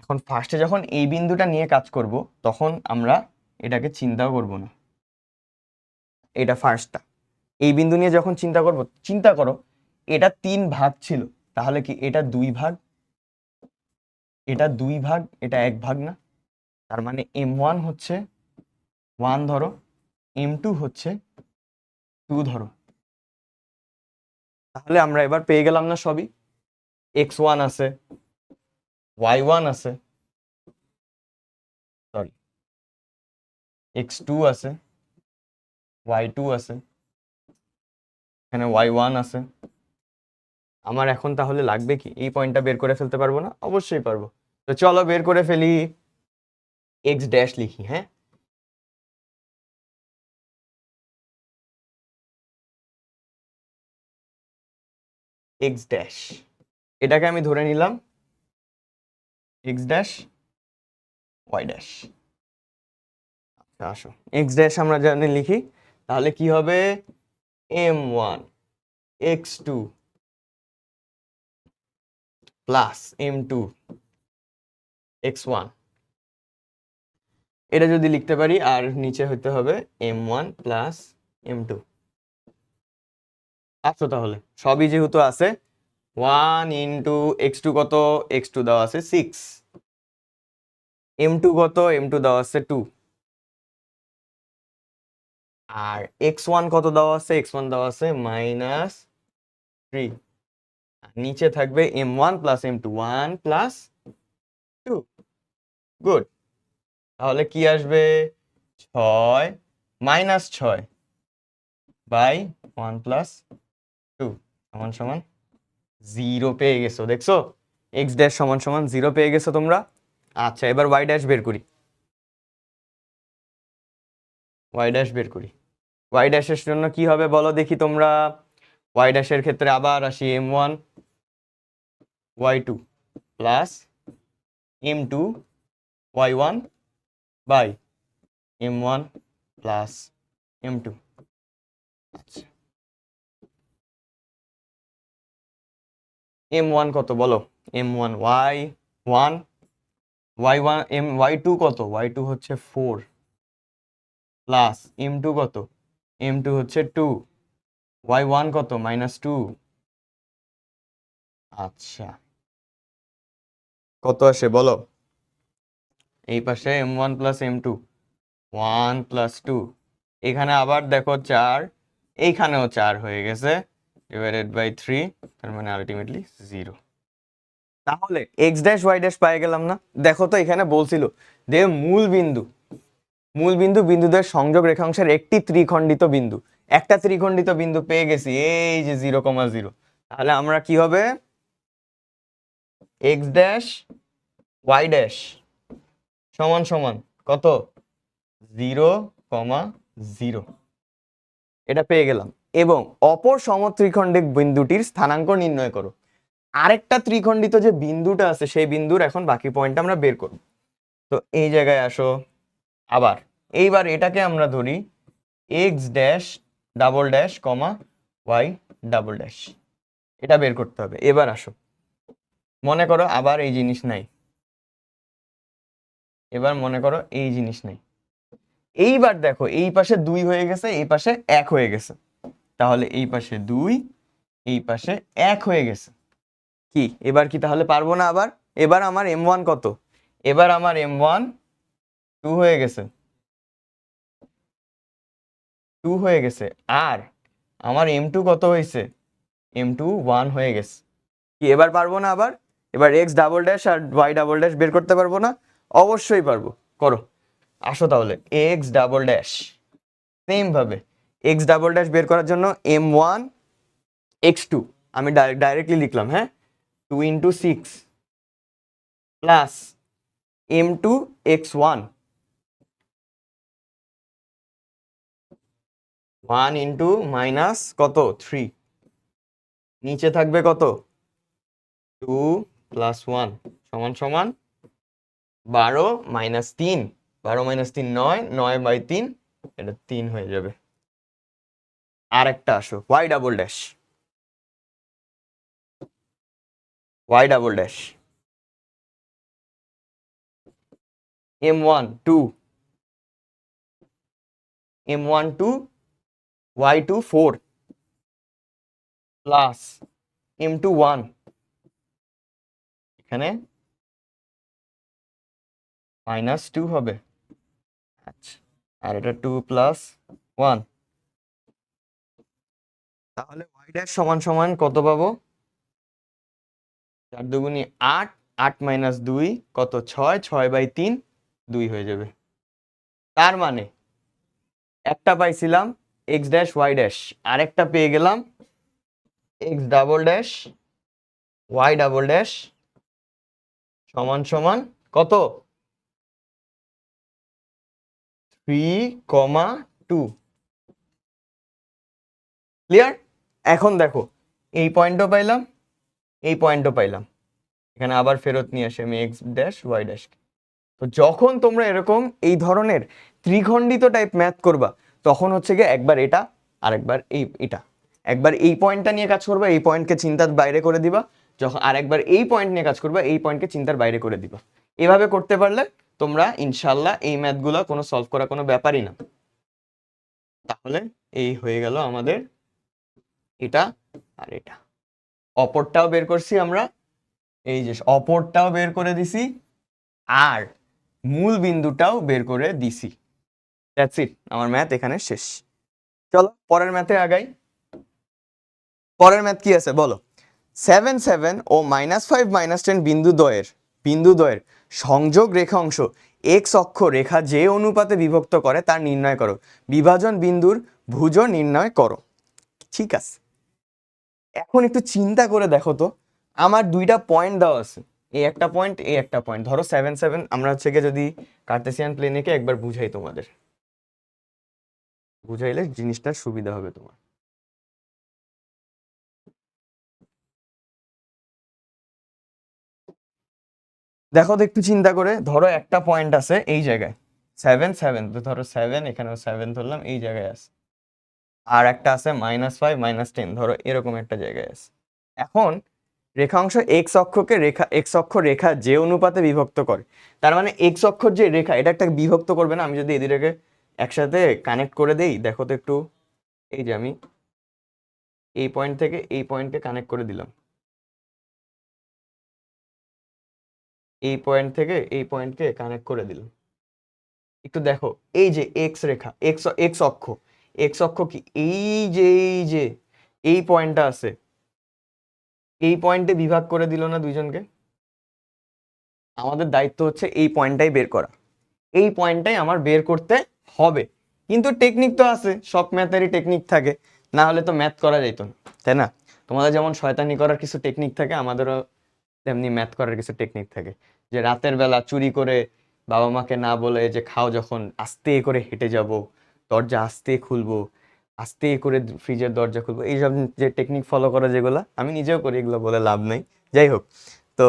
এখন ফার্স্টে যখন এই বিন্দুটা নিয়ে কাজ করব, তখন আমরা এটাকে চিন্তাও করব না, এটা ফার্স্টটা। এই বিন্দু নিয়ে যখন চিন্তা করব, চিন্তা করো এটা 3 ভাগ ছিল, তাহলে কি এটা 2 ভাগ, এটা 2 ভাগ, এটা 1 ভাগ না? তার মানে m1 হচ্ছে 1 ধরো, m2 হচ্ছে 2 ধরো, তাহলে আমরা এবার পেয়ে গেলাম না সবই, x1 আছে, y1 আছে, সরি x2 আছে, y2 আছে, এখানে y1 আছে। আমার এখন তাহলে লাগবে কি, এই পয়েন্টটা বের করে ফেলতে পারবো না? অবশ্যই পারবো। তো চলো বের করে ফেলি, x ড্যাশ লিখি, হ্যাঁ, x ড্যাশ, এটাকে আমি ধরে নিলাম x ড্যাশ y ড্যাশ। আচ্ছা আসো, x ড্যাশ আমরা জানি লিখি, তাহলে কি হবে, m1 x2 plus m2 x1, এটা যদি লিখতে পারি, আর নিচে হতে হবে m1 প্লাস m2। আসো তাহলে সবই যেহেতু আছে, 1 ইন্টু x2 কত, x2 দেওয়া আছে 6, m2 কত, m2 দেওয়া আছে 2, আর x1 কত দেওয়া আছে, x1 দেওয়া আছে -3, নিচে থাকবে m1 plus m2, 1 plus 2, good. তাহলে কি আসবে, 6 -6 বাই 1 প্লাস 2 সমান সমান 0 পেয়ে গেছো, দেখছো x ড্যাশ সমান সমান 0 পেয়ে গেছো তোমরা। আচ্ছা এবার y ড্যাশ বের করি, y ড্যাশ বের করি। y ড্যাশের জন্য কি হবে বলো দেখি তোমরা, y ড্যাশের ক্ষেত্রে আবার আসি, m1 y2 plus m2 y1 by m1 plus m2। আচ্ছা m1 কত বলো, m1 y1 y1 y2 কত, y2 হচ্ছে 4 প্লাস m2 কত, m2 হচ্ছে 2, y1 কত -2। আচ্ছা কত আসে বলো, এই পাশে m1 প্লাস m2, 1 প্লাস 2, এখানে আবার দেখো 4, এইখানেও 4 হয়ে গেছে, ডিভাইডেড বাই 3, তার মানে আলটিমেটলি 0। তাহলে এক্স ড্যাশ ওয়াই ড্যাশ পেয়ে গেলাম না? দেখো তো এখানে বলছিল যে মূল বিন্দু বিন্দুদের সংযোগ রেখাংশের একটি ত্রিখণ্ডিত বিন্দু, একটা ত্রিখণ্ডিত বিন্দু পেয়ে গেছি, এই যে 0,0। তাহলে আমরা কি হবে, এক্স ড্যাশ ওয়াই ড্যাশ সমান সমান কত, 0,0, এটা পেয়ে গেলাম। এবং অপর সমত্রিখণ্ডিক বিন্দুটির স্থানাঙ্ক নির্ণয় করো। আরেকটা ত্রিখণ্ডিত যে বিন্দুটা আছে সেই বিন্দুর এখন বাকি পয়েন্টটা আমরা বের করব। তো এই জায়গায় আসো, আবার এইবার এটাকে আমরা ধরি এক্স ড্যাশ ডাবল ড্যাশ কমা ওয়াই ডাবল ড্যাশ, এটা বের করতে হবে। এবার আসো, মনে করো আবার এই জিনিস নাই, এবার মনে করো এই জিনিস নাই, এইবার দেখো এই পাশে 2 হয়ে গেছে, এই পাশে 1 হয়ে গেছে, তাহলে এই পাশে 2, এই পাশে 1 হয়ে গেছে। কি এবার কি তাহলে পারবো না আবার? এবার আমার m1 কত, এবার আমার m1 2 হয়ে গেছে, 2 হয়ে গেছে, আর আমার m2 কত হয়েছে, m2 1 হয়ে গেছে। কি এবার পারবো না আবার? এবার x ডাবল ড্যাশ আর y ডাবল ড্যাশ বের করতে পারবো না? অবশ্যই পারবো, করো। আসো তাহলে x ডাবল ড্যাশ, সেম ভাবে x ডাবল ড্যাশ বের করার জন্য m1 x2 আমি ডাইরেক্টলি লিখলাম, হ্যাঁ, 2 into 6 plus m2 x1 1 into minus কত 3, নিচে থাকবে কত 2 প্লাস 1 সমান সমান 12 মাইনাস 3, 12 মাইনাস 3 9, 9 বাই 3, এটা 3 হয়ে যাবে। আর একটা আসো y double dash, y double dash m1 2, m1 2 y2 4 plus m2 1, এখানে -2 হবে। আচ্ছা আর এটা 2 প্লাস 1, তাহলে y ড্যাশ সমান সমান কত পাবো? 4 দুগুণি 8, 8 মাইনাস 2 কত? 6, 6/3 2 হয়ে যাবে। তার মানে একটা পাইছিলাম এক্স ড্যাশ ওয়াই ড্যাশ, আরেকটা পেয়ে গেলাম x double dash y double dash সমান সমান কত? 3,2। ক্লিয়ার? এখন দেখো এই পয়েন্টও পাইলাম, এই পয়েন্টও পাইলাম, এখানে আবার ফেরত নিয়ে আসি আমি এক্স ড্যাশ ওয়াই ড্যাশ। তো যখন তোমরা এরকম এই ধরনের ত্রিখণ্ডিত টাইপ ম্যাথ করবা, তখন হচ্ছে গিয়ে একবার এটা আর একবার এটা, একবার এই পয়েন্টটা নিয়ে কাজ করবা, এই পয়েন্টকে চিন্তার বাইরে করে দিবা, যখন আরেকবার এই পয়েন্ট নিয়ে কাজ করবা, এই পয়েন্টকে চিন্তার বাইরে করে দিবা। এভাবে করতে পারলে তোমরা ইনশাল্লাহ এই ম্যাথগুলো কোনো সলভ করা কোনো ব্যাপারই না। তাহলে এই হয়ে গেল আমাদের এটা আর এটা। অপরটাও বের করছি আমরা, এই যে অপরটাও বের করে দিছি আর মূল বিন্দুটাও বের করে দিছি। দ্যাটস ইট, আমার ম্যাথ এখানে শেষ। চলো পরের ম্যাথে আগাই। পরের ম্যাথ কি আছে বলো? 7, 7 ও -5, -10 বিন্দুদ্বয়ের সংযোগ রেখাংশ এক্স অক্ষ রেখা যে অনুপাতে বিভক্ত করে তার নির্ণয় করো। বিভাজন বিন্দুর ভুজ নির্ণয় করো। ঠিক আছে, এখন একটু চিন্তা করে দেখো তো, আমার দুইটা পয়েন্ট দেওয়া আছে, এই একটা পয়েন্ট, এই একটা পয়েন্ট। ধরো 7, 7 আমরা হচ্ছে গিয়ে যদি কার্তেসিয়ান প্লেনেকে একবার বুঝাই, তোমাদের বুঝাইলে জিনিসটা সুবিধা হবে তোমার। দেখো তো একটু চিন্তা করে, ধরো একটা পয়েন্ট আছে এই জায়গায় 7, 7, তো ধরো 7, এখানেও 7 ধরলাম, এই জায়গায় আছে। আর একটা আছে -5, -10, ধরো এরকম একটা জায়গায় আছে। এখন রেখাংশ এক্স অক্ষকে এক্স অক্ষ রেখা যে অনুপাতে বিভক্ত করে, তার মানে এক্স অক্ষর যে রেখা এটা একটা বিভক্ত করবে না। আমি যদি এদিকে একসাথে কানেক্ট করে দেই, দেখো তো একটু, এই যে আমি এই পয়েন্ট থেকে এই পয়েন্টকে কানেক্ট করে দিলাম, এই পয়েন্ট থেকে এই পয়েন্টকে কানেক্ট করে দিলাম, একটু দেখো এই যে এক্স রেখা, এক্স এক্স অক্ষ, এক্স অক্ষ কি এই যে এই পয়েন্টটা আছে, এই পয়েন্টে বিভাগ করে দিল না দুইজনকে? আমাদের দায়িত্ব হচ্ছে এই পয়েন্টটাই বের করা, এই পয়েন্টটাই আমার বের করতে হবে। কিন্তু টেকনিক তো আছে, সব ম্যাথেরই টেকনিক থাকে, না হলে তো ম্যাথ করা যেত না, তাই না? তোমাদের যেমন শয়তানি করার কিছু টেকনিক থাকে, আমাদেরও তেমনি ম্যাথ করার কিছু টেকনিক থাকে। যে রাতের বেলা চুরি করে বাবা মাকে না বলে যে খাও যখন, আস্তে করে হেঁটে যাব, দরজা আস্তে খুলবো, আস্তে করে ফ্রিজের দরজা খুলবো, এইসব যে টেকনিক ফলো করা, যেগুলো আমি নিজেও করি, এগুলো বলে লাভ নাই। যাই হোক, তো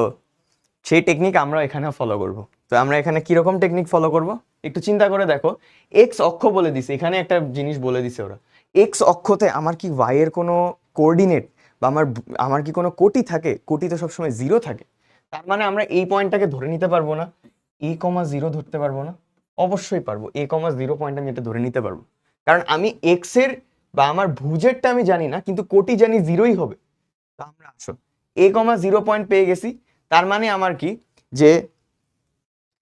সেই টেকনিক আমরা এখানেও ফলো করব। তো আমরা এখানে কিরকম টেকনিক ফলো করব একটু চিন্তা করে দেখো। এক্স অক্ষ বলে দিছে, এখানে একটা জিনিস বলে দিছে ওরা, এক্স অক্ষতে আমার কি ওয়াই এর কোনো কোঅর্ডিনেট বা আমার কি কোনো কোটি থাকে? কোটি তো সবসময় 0 থাকে। তার মানে আমরা এই পয়েন্টটাকে ধরে নিতে পারবো না? a,0 ধরতে পারবো না? অবশ্যই পারবো, a,0 পয়েন্ট আমি এটা ধরে নিতে পারবো, কারণ আমি এক্স এর বা আমার ভুজেরটা আমি জানি না, কিন্তু কোটি জানি 0ই হবে। তো আমরা আসো a,0 পয়েন্ট পেয়ে গেছি। তার মানে আমার কি, যে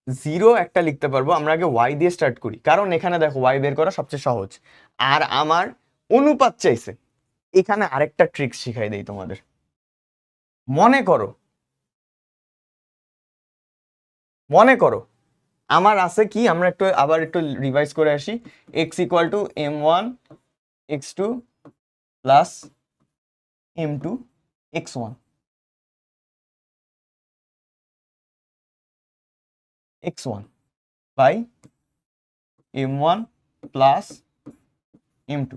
0 একটা লিখতে পারবো। আমরা আগে ওয়াই দিয়ে স্টার্ট করি, কারণ এখানে দেখো ওয়াই বের করা সবচেয়ে সহজ। আর আমার অনুপাত চাইছে, এখানে আরেকটা ট্রিক্স শিখাই দেই তোমাদের। মনে করো, মনে করো আমার আছে কি, আমরা একটু আবার একটু রিভাইজ করে আসি। x = m1 x2 plus m2 x1, x1 by m1 plus m2।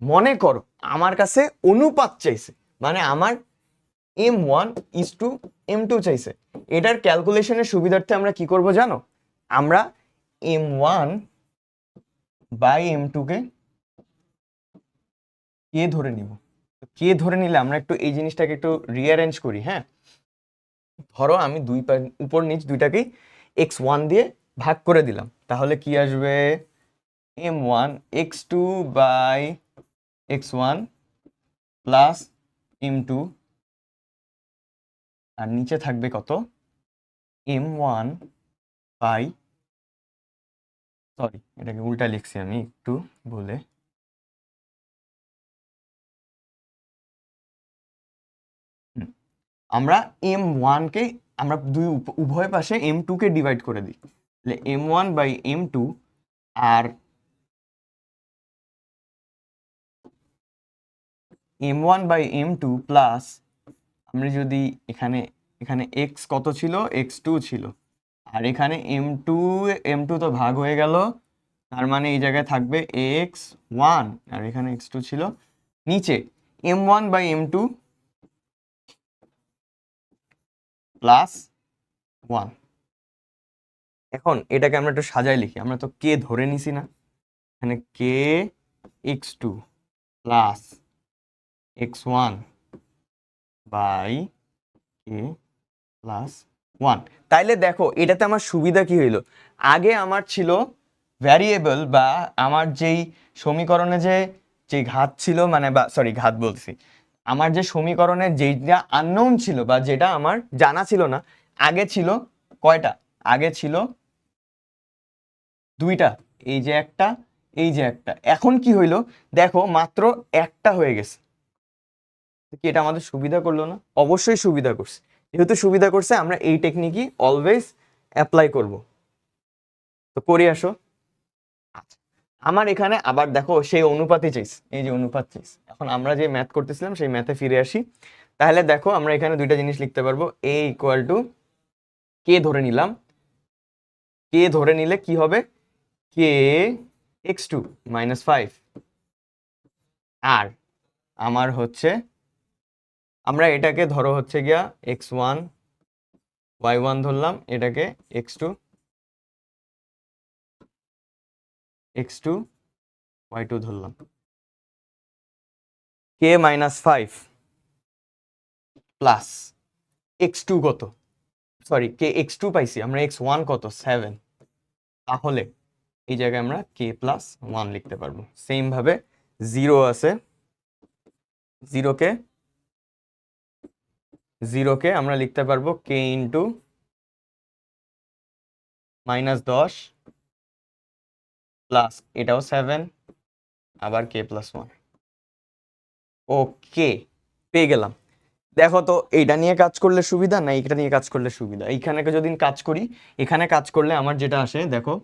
মনে করো আমার কাছে অনুপাত চাইছে, মানে আমার m1:m2 চাইছে। এটার ক্যালকুলেশনের সুবিধার্থে আমরা কি করব জানো? আমরা m1/m2 কে কে ধরে নিব। কে ধরে নিলে আমরা একটু এই জিনিসটাকে একটু রিঅ্যারেঞ্জ করি, হ্যাঁ। ধরো আমি উপর নিচ দুইটাকেই x1 দিয়ে ভাগ করে দিলাম, তাহলে কি আসবে? m1x2/x1 প্লাস m2, আর নিচে থাকবে কত? m1 বাই, সরি এটাকে উল্টা লিখছি আমি একটু ভুলে, আমরা m1 কে আমরা উভয় পাশে m2 কে ডিভাইড করে দিই, তাহলে m1/m2 আর m1/m2 প্লাস আমরা যদি এখানে এখানে x কত ছিল, x2 ছিল, আর এখানে m2 তো ভাগ হয়ে গেল, তার মানে এই জায়গায় থাকবে x1 আর এখানে x2 ছিল, নিচে m1/m2 প্লাস 1। এখন এটাকে আমরা একটু সাজাই লিখি, আমরা তো কে ধরে নিছি না, এখানে k x2 plus x1 by k plus 1। তাইলে দেখো এটাতে আমার সুবিধা কি হইলো, আগে আমার ছিল ভ্যারিয়েবল বা আমার যেই সমীকরণে যে ঘাত ছিল, মানে বা সরি ঘাত বলছি, আমার যে সমীকরণে যেটা আননোন ছিল বা যেটা আমার জানা ছিল না, আগে ছিল কয়টা, আগে ছিল দুইটা, এই যে একটা, এই যে একটা। এখন কি হইলো দেখো মাত্র একটা হয়ে গেছে, কি এটা আমাদের সুবিধা করলো না? অবশ্যই সুবিধা করছে। যেহেতু সুবিধা করছে আমরা এই টেকনিকই অলওয়েজ অ্যাপ্লাই করব। তো করে আসো। আচ্ছা, আমার এখানে আবার দেখো সেই অনুপাতই চাইছে, এই যে অনুপাত চাইছে। এখন আমরা যে ম্যাথ করতেছিলাম সেই ম্যাথে ফিরে আসি। তাহলে দেখো আমরা এখানে দুইটা জিনিস লিখতে পারবো, a ইকুয়াল টু কে ধরে নিলাম, কে ধরে নিলে কি হবে, কে x2 -5, আর আমার হচ্ছে আমরা এটাকে ধরো হচ্ছে গিয়া x1 y1 ধরলাম, এটাকে x2 y2 ধরলাম, k -5 প্লাস x2 কত, সরি কে x2 পাইছি আমরা, x1 কত 7, তাহলে এই জায়গায় আমরা k প্লাস 1 লিখতে পারবো। সেম ভাবে 0 আছে, 0কে আমরা লিখতে পারবো k ইন্টু -10 প্লাস এটাও 7, আবার k প্লাস 1। ওকে, পেয়ে গেলাম। দেখো তো এইটা নিয়ে কাজ করলে সুবিধা না এইটা নিয়ে কাজ করলে সুবিধা? এইখানে যদি কাজ করি, এখানে কাজ করলে আমার যেটা আসে দেখো,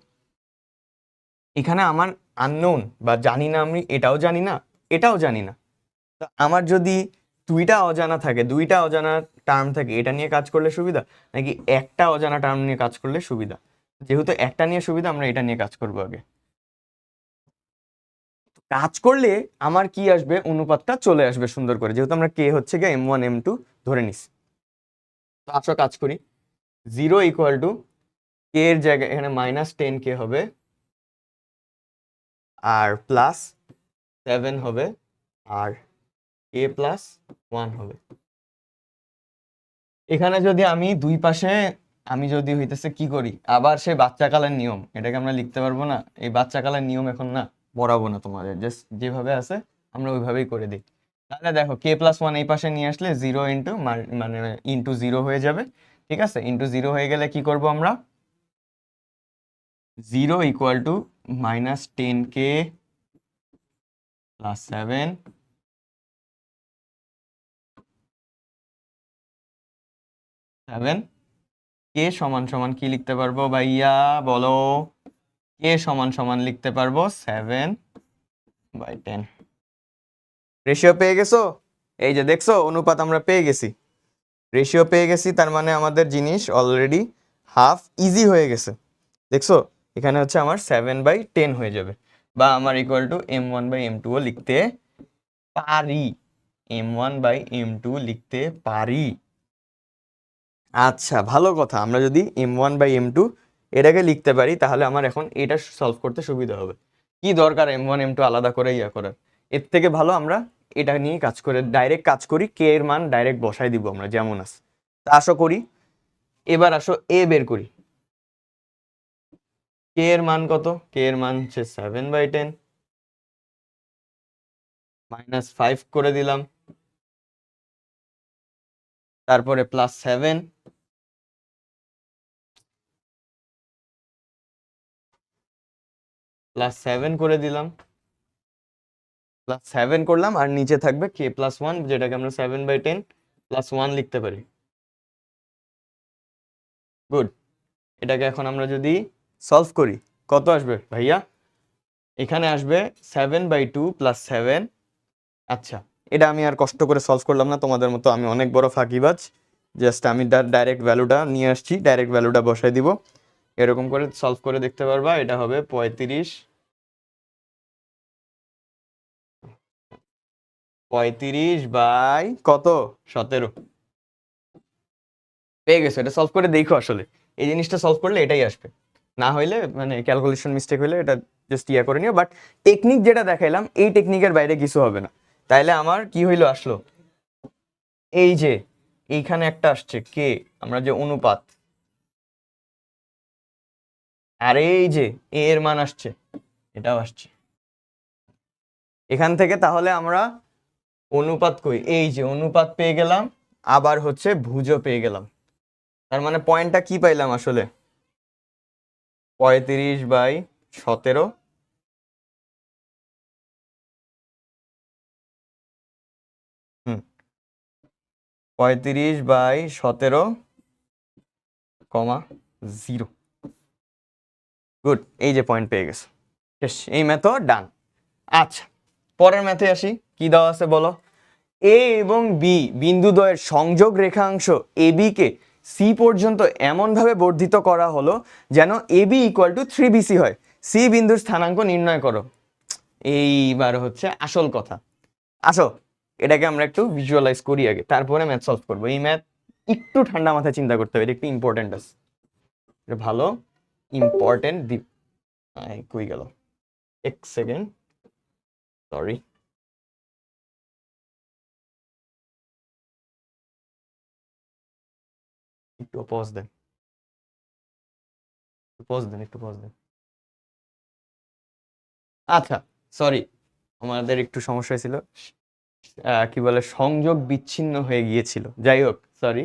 এখানে আমার আননোন বা জানি না, আমি এটাও জানি না এটাও জানি না, তো আমার যদি দুইটা অজানা থাকে, দুইটা অজানা টার্ম থাকে, এটা নিয়ে কাজ করলে সুবিধা নাকি একটা অজানা টার্ম নিয়ে কাজ করলে সুবিধা? যেহেতু একটা নিয়ে সুবিধা, আমরা এটা নিয়ে কাজ করবো আগে। কাজ করলে আমার কি আসবে, অনুপাতটা চলে আসবে সুন্দর করে, যেহেতু আমরা কে হচ্ছে গিয়ে m1 m2 ধরে নিছি। তো আসো কাজ করি, 0 ইকুয়াল টু কে এর জায়গায় এখানে -10k হবে, আর প্লাস 7 হবে, আর কে প্লাস 1 হবে। এখানে যদি আমি দুই পাশে আমি যদি হইতেছে কি করি, আবার সে বাচ্চাকালের নিয়ম, এটাকে আমরা লিখতে পারবো না? এই বাচ্চাকালের নিয়ম এখন না পড়াবো না তোমাদের, জাস্ট যেভাবে আছে আমরা ওইভাবেই করে দিই। তাহলে দেখো কে প্লাস 1 এই পাশে নিয়ে আসলে 0 ইন্টু মানে ইন্টু 0 হয়ে যাবে, ঠিক আছে? ইন্টু 0 হয়ে গেলে কি করব আমরা, 0 ইকুয়াল টু -10k প্লাস 7 কে সমান সমান কি লিখতে পারবো ভাইয়া বলো, কে সমান সমান লিখতে পারবো 7/10। রেশিও পেয়ে গেছো? এই যে দেখছো অনুপাত আমরা পেয়ে গেছি, রেশিও পেয়ে গেছি, তার মানে আমাদের জিনিস অলরেডি হাফ ইজি হয়ে গেছে। দেখছো এখানে হচ্ছে আমার 7/10 হয়ে যাবে, বা আমার ইকুয়াল টু m1/m2 ও লিখতে পারি, m1/m2 লিখতে পারি। আচ্ছা ভালো কথা, আমরা যদি m1/m2 এটাকে লিখতে পারি তাহলে আমার এখন এটা সলভ করতে সুবিধা হবে। কি দরকার m1 m2 আলাদা করে ইয়া করার, এর থেকে ভালো আমরা এটা নিয়ে কাজ করে ডাইরেক্ট কাজ করি, কে এর মান ডাইরেক্ট বসাই দিব আমরা যেমন আছে। তা আসো করি, এবার আসো এ বের করি। কে এর মান কত, কে এর মান হচ্ছে 7/10, -5 করে দিলাম, তারপরে +7, +7 করে দিলাম, +7 করলাম, আর নিচে থাকবে k প্লাস 1, যেটাকে আমরা 7/10 +1 লিখতে পারি। গুড। এটাকে এখন আমরা যদি সলভ করি কত আসবে ভাইয়া? এখানে আসবে 7/2 + 7। আচ্ছা, এটা আমি আর কষ্ট করে সলভ করলাম না তোমাদের মতো, আমি অনেক বড় ফাঁকিবাজ। জাস্ট আমি ডাইরেক্ট ভ্যালুটা নিয়ে আসছি, ডাইরেক্ট ভ্যালুটা বসাই দিব। এরকম করে সলভ করে দেখতে পারবা। এটা হবে 35 বাই কত, 17। পেয়ে গেছো? এটা সলভ করে দেখো, আসলে এই জিনিসটা সলভ করলে এটাই আসবে। না হইলে মানে ক্যালকুলেশন মিস্টেক হইলে এটা জাস্ট ইয়া করে নিও, বাট টেকনিক যেটা দেখাইলাম এই টেকনিকের বাইরে কিছু হবে না। তাইলে আমার কি হইলো, আসলো এই যে এইখানে একটা আসছে কে, আমরা যে অনুপাত, আর এই যে এ এর মান আসছে, এটাও আসছে এখান থেকে। তাহলে আমরা অনুপাত কই, এই যে অনুপাত পেয়ে গেলাম, আবার হচ্ছে ভুজও পেয়ে গেলাম। তার মানে পয়েন্টটা কি পাইলাম আসলে, 35/17, হুম, 35/17, 0। গুড, এই যে পয়েন্ট পেয়ে গেছে। শেষ, এই ম্যাথও ডান। আচ্ছা, পরের ম্যাথে আসি। কি দেওয়া আছে বলো? এ এবং বি বিন্দুদ্বয়ের সংযোগ রেখাংশ এবি কে সি পর্যন্ত এমনভাবে বর্ধিত করা হলো যেন এবি = 3BC হয়। সি বিন্দুর স্থানাঙ্ক নির্ণয় করো। এইবার হচ্ছে আসল কথা। আসো, এটাকে আমরা একটু ভিজুয়ালাইজ করি আগে, তারপরে ম্যাথ সলভ করবো। এই ম্যাথ একটু ঠান্ডা মাথায় চিন্তা করতে হবে, এটা একটু ইম্পর্টেন্ট আছে, এটা ভালো ইম্পর্টেন্ট দ্বীপ। কই গেল, এক সেকেন্ড, সরি। একটু পজ দেন, একটু পজ দেন। আচ্ছা, সরি, আমাদের একটু সমস্যা ছিল, কি বলে, সংযোগ বিচ্ছিন্ন হয়ে গিয়েছিল। যাই হোক, সরি।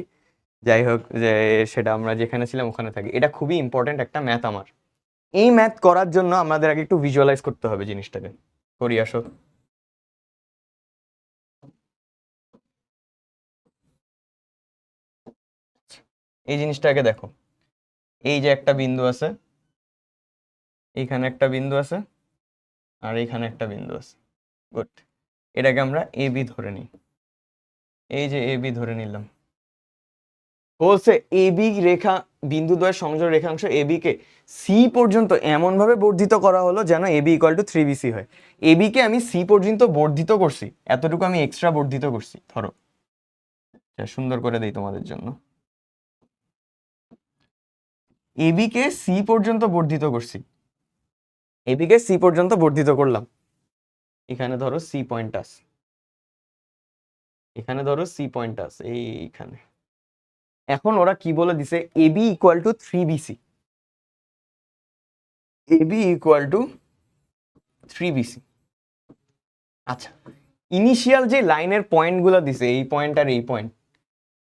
যাই হোক, যে সেটা আমরা যেখানে ছিলাম ওখানে থাকি। এটা খুবই ইম্পর্টেন্ট একটা ম্যাথ আমার। এই ম্যাথ করার জন্য আমাদের আগে একটু ভিজুয়ালাইজ করতে হবে জিনিসটাকে। করি, আসো। এই জিনিসটাকে দেখো, এই যে একটা বিন্দু আছে, এইখানে একটা বিন্দু আছে, আর এইখানে একটা বিন্দু আছে। গুড, এটাকে আমরা এ বি ধরে নিই। এই যে এ বি ধরে নিলাম। বলছে এবি রেখা বিন্দুদ্বয়ের সংযোগ রেখাংশ এবি কে সি পর্যন্ত এমন ভাবে বর্ধিত করা হলো যেন এবি = 3BC হয়। এবি কে আমি সি পর্যন্ত বর্ধিত করছি, এতটুকু আমি এক্সট্রা বর্ধিত করছি। ধরো, সুন্দর করে দেই তোমাদের জন্য। এবি কে সি পর্যন্ত বর্ধিত করছি, এবি কে সি পর্যন্ত বর্ধিত করলাম। এখানে ধরো সি পয়েন্ট আছে, এখানে ধরো সি পয়েন্ট আছে এইখানে। এখন ওরা কি বলে দিছে, এবি = 3BC, এবি = 3BC। আচ্ছা, ইনিশিয়াল যে লাইনের পয়েন্টগুলো দিছে, এই পয়েন্ট আর এই পয়েন্ট,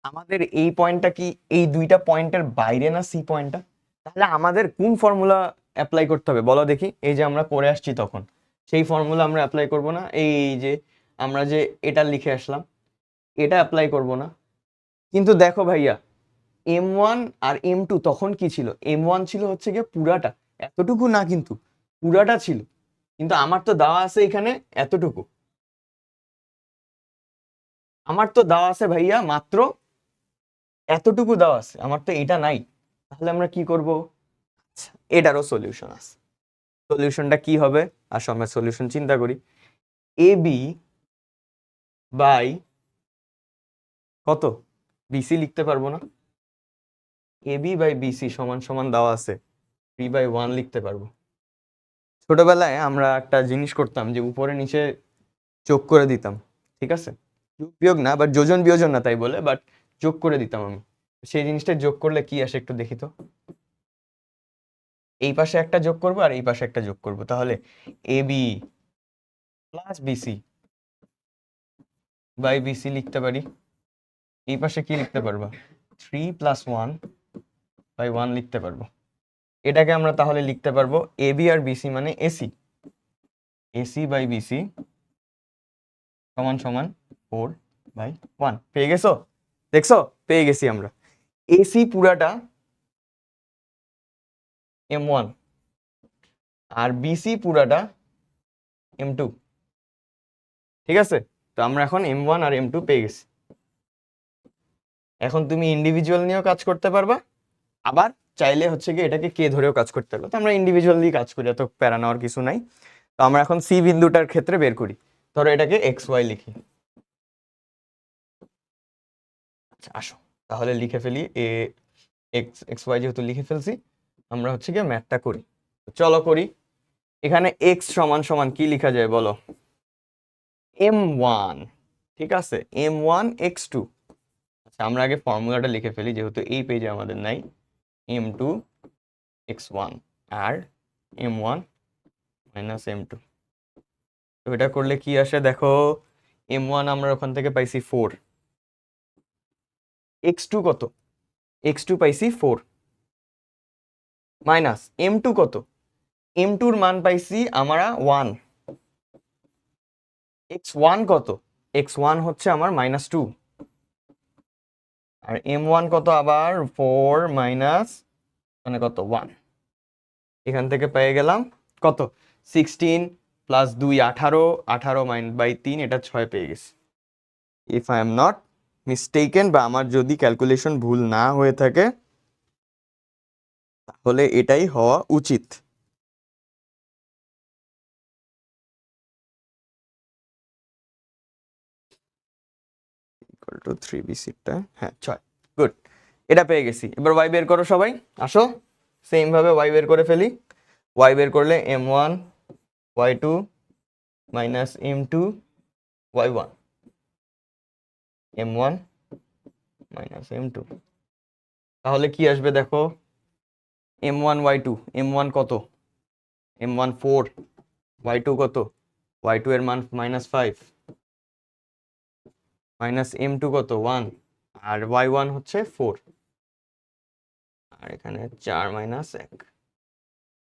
আমাদের এই পয়েন্টটা কি এই দুইটা পয়েন্টের বাইরে না সি পয়েন্টটা? তাহলে আমাদের কোন ফর্মুলা অ্যাপ্লাই করতে হবে বলো দেখি? এই যে আমরা করে আসছি তখন, সেই ফর্মুলা আমরা অ্যাপ্লাই করব না? এই যে আমরা যে এটা লিখে আসলাম, এটা অ্যাপ্লাই করব না? কিন্তু দেখো ভাইয়া, M1 আর M2 তখন কি ছিল? M1 ছিল হচ্ছে গিয়ে পুরাটা, এতটুকু না কিন্তু, পুরাটা ছিল। কিন্তু আমার তো দেওয়া আছে এখানে এতটুকু, আমার তো দেওয়া আছে ভাইয়া মাত্র এতটুকু দেওয়া আছে, আমার তো এটা নাই। তাহলে আমরা কি করব? আচ্ছা, এটারও সলিউশন আছে। সলিউশনটা কি হবে? আসো আমরা সলিউশন চিন্তা করি। এ বি বাই কত, বিসি লিখতে পারবো না? এ বি বাই বিসি সমান সমান দেওয়া আছে 3/1 লিখতে পারবো। ছোটবেলায় আমরা একটা জিনিস করতাম, যে উপরে নিচে যোগ করে দিতাম, ঠিক আছে? যোগ বিয়োগ না, বাট যোজন বিয়োজন না তাই বলে, বাট যোগ করে দিতাম আমি। সেই জিনিসটা যোগ করলে কি আসে একটু দেখি তো। এই পাশে একটা যোগ করব আর এই পাশে একটা যোগ করব, তাহলে A B plus BC by BC লিখতে পারি। এই পাশে কি লিখতে পারবা? 3+1/1 লিখতে পারবো। এটাকে আমরা তাহলে লিখতে পারবো এ বি আর বিসি মানে এসি, এসি বাই বিসি সমান সমান 4/1। পেয়ে গেছো? দেখছো, পেয়ে গেছি আমরা। এসি পুরাটা M1 আর BC পুরাটা M2। ঠিক আছে, তো আমরা এখন M1 আর M2 পেয়ে গেছি। এখন তুমি ইন্ডিভিজুয়াল নিয়েও কাজ করতে পারবা, আবার চাইলে হচ্ছে কি এটাকে কে ধরেও কাজ করতে পারবো। তো আমরা ইন্ডিভিজুয়ালি কাজ করি, এত প্যারা নেওয়ার কিছু নাই। তো আমরা এখন সি বিন্দুটার ক্ষেত্রে বের করি। ধরো এটাকে XY লিখি। আচ্ছা আসো তাহলে লিখে ফেলি, XY যেহেতু লিখে ফেলছি, আমরা হচ্ছে গিয়ে ম্যাথটা করি। চলো করি। এখানে x সমান সমান কি লিখা যায় বলো? M1। ঠিক আছে, M1 x2। আচ্ছা আমরা আগে ফর্মুলাটা লিখে ফেলি, যেহেতু এই পেজে আমাদের নাই। M2 x1 আর M1 মাইনাস M2। তো এটা করলে কি আসে দেখো, M1 আমরা ওখান থেকে পাইছি 4, x2 কত? x2 পাইছি 4 মাইনাস M2 কত? M2 এর মান পাইছি আমরা 1। x1 কত? x1 হচ্ছে আমার -2 আর M1 কত আবার 4 মাইনাস মানে কত 1। এখান থেকে পেয়ে গেলাম কত 16 প্লাস 2 18, 18 মাইনাস বাই 3 এটা 6 পেয়ে গেছি। If I am not mistaken, বা আমার যদি ক্যালকুলেশন ভুল না হয়ে থাকে, তাহলে এটাই হওয়া উচিত। ইকুয়াল টু 3b6টা, হ্যাঁ 6। গুড, এটা পেয়ে গেছি। এবার y বের করো সবাই, আসো সেম ভাবে y বের করে ফেলি। y বের করলে M1 y2 minus M2 y1, M1 minus M2। তাহলে কি আসবে দেখো, M1 y2, M1 কত? M1 4, y2 কত? y2 এর মান -5 মাইনাস M2 কত 1 আর y1 হচ্ছে 4, আর এখানে 4 মাইনাস 1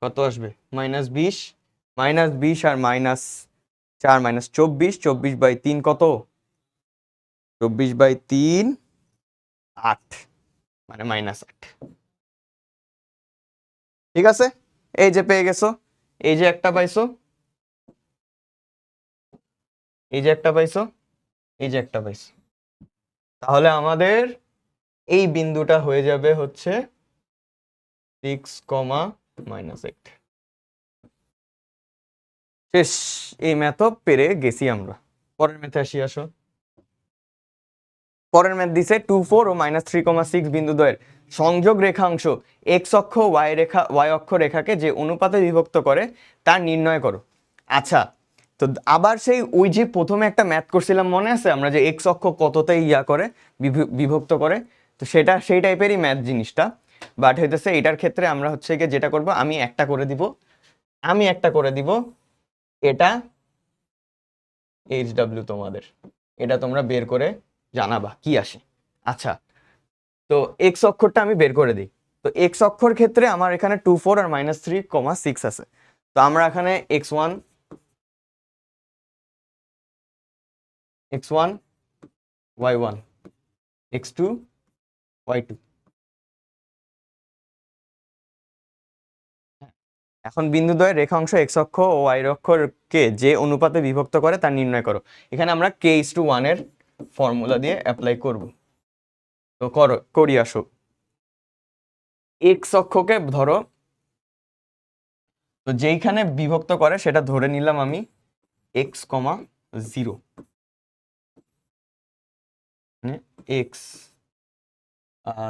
কত আসবে -20, -20 আর -4 -24, 24 বাই 3 কত? 24 বাই 3 8, মানে -8। ঠিক আছে, এই যে পেয়ে গেছো, এই যে একটা পাইছো, এই যে একটা পাইছো, এই যে একটা পাইছো। তাহলে আমাদের এই বিন্দুটা হয়ে যাবে হচ্ছে 6, -8। শেষ, এই ম্যাথও পেরে গেছি আমরা। পরের ম্যাথে আসি, আসো। পরের ম্যাথ দিছে 2, 4 ও -3,6 বিন্দু দ্বয়ের সংযোগ রেখাংশ x অক্ষ y অক্ষ রেখাকে যে অনুপাতে বিভক্ত করে তার নির্ণয় করো। আচ্ছা, তো আবার সেই ওই যে প্রথমে একটা ম্যাথ করছিলাম মনে আছে, আমরা যে x অক্ষ কততে ইয়া করে বিভক্ত করে, তো সেটা সেই টাইপেরই ম্যাথ জিনিসটা। বাট হইতেছে এটার ক্ষেত্রে আমরা হচ্ছে গিয়ে যেটা করব, আমি একটা করে দিব এটা HW তোমাদের, এটা তোমরা বের করে জানাবা কি আসে। আচ্ছা, তো এক্স অক্ষরটা আমি বের করে দিই। তো এক্স অক্ষর ক্ষেত্রে আমার এখানে 2, 4 আর -3,6 আছে। তো আমরা এখানে x1 y1 x2 y2। এখন বিন্দুদ্বয়ের রেখাংশ x অক্ষ ও y অক্ষরকে যে অনুপাতে বিভক্ত করে তা নির্ণয় করো। এখানে আমরা k:1 এর ফর্মুলা দিয়ে অ্যাপ্লাই করব। তো করি আসো। x অক্ষকে ধরো, তো যেইখানে বিভক্ত করে সেটা ধরে নিলাম আমি x, 0, x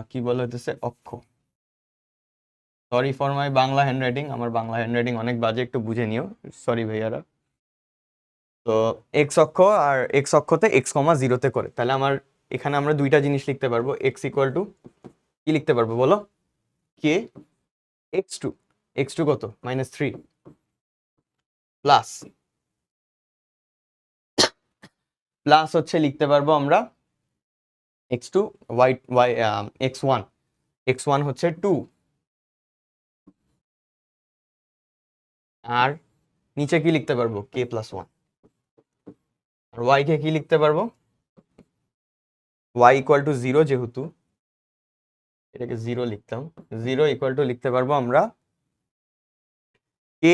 কি বলা হইতেছে অক্ষ। Sorry for my Bangla handwriting, আমার বাংলা হ্যান্ডরাইটিং অনেক বাজে, একটু বুঝে নিও, সরি ভাইয়ারা। তো এক্স অক্ষ আর এক্স অক্ষতে x, 0তে করে, তাহলে আমার এখানে আমরা দুইটা জিনিস লিখতে পারবো। x ইকুয়াল টু কি লিখতে পারবো বলো, কে x2, x2 কত -3 প্লাস প্লাস হচ্ছে লিখতে পারবো আমরা x2 y x1, x1 হচ্ছে 2 আর নিচে কি লিখতে পারবো k+1, আর y কে কি লিখতে পারবো, y ইকুয়াল টু 0, যেহেতু এটাকে 0 লিখতাম, 0 ইকুয়াল টু লিখতে পারবো আমরা কে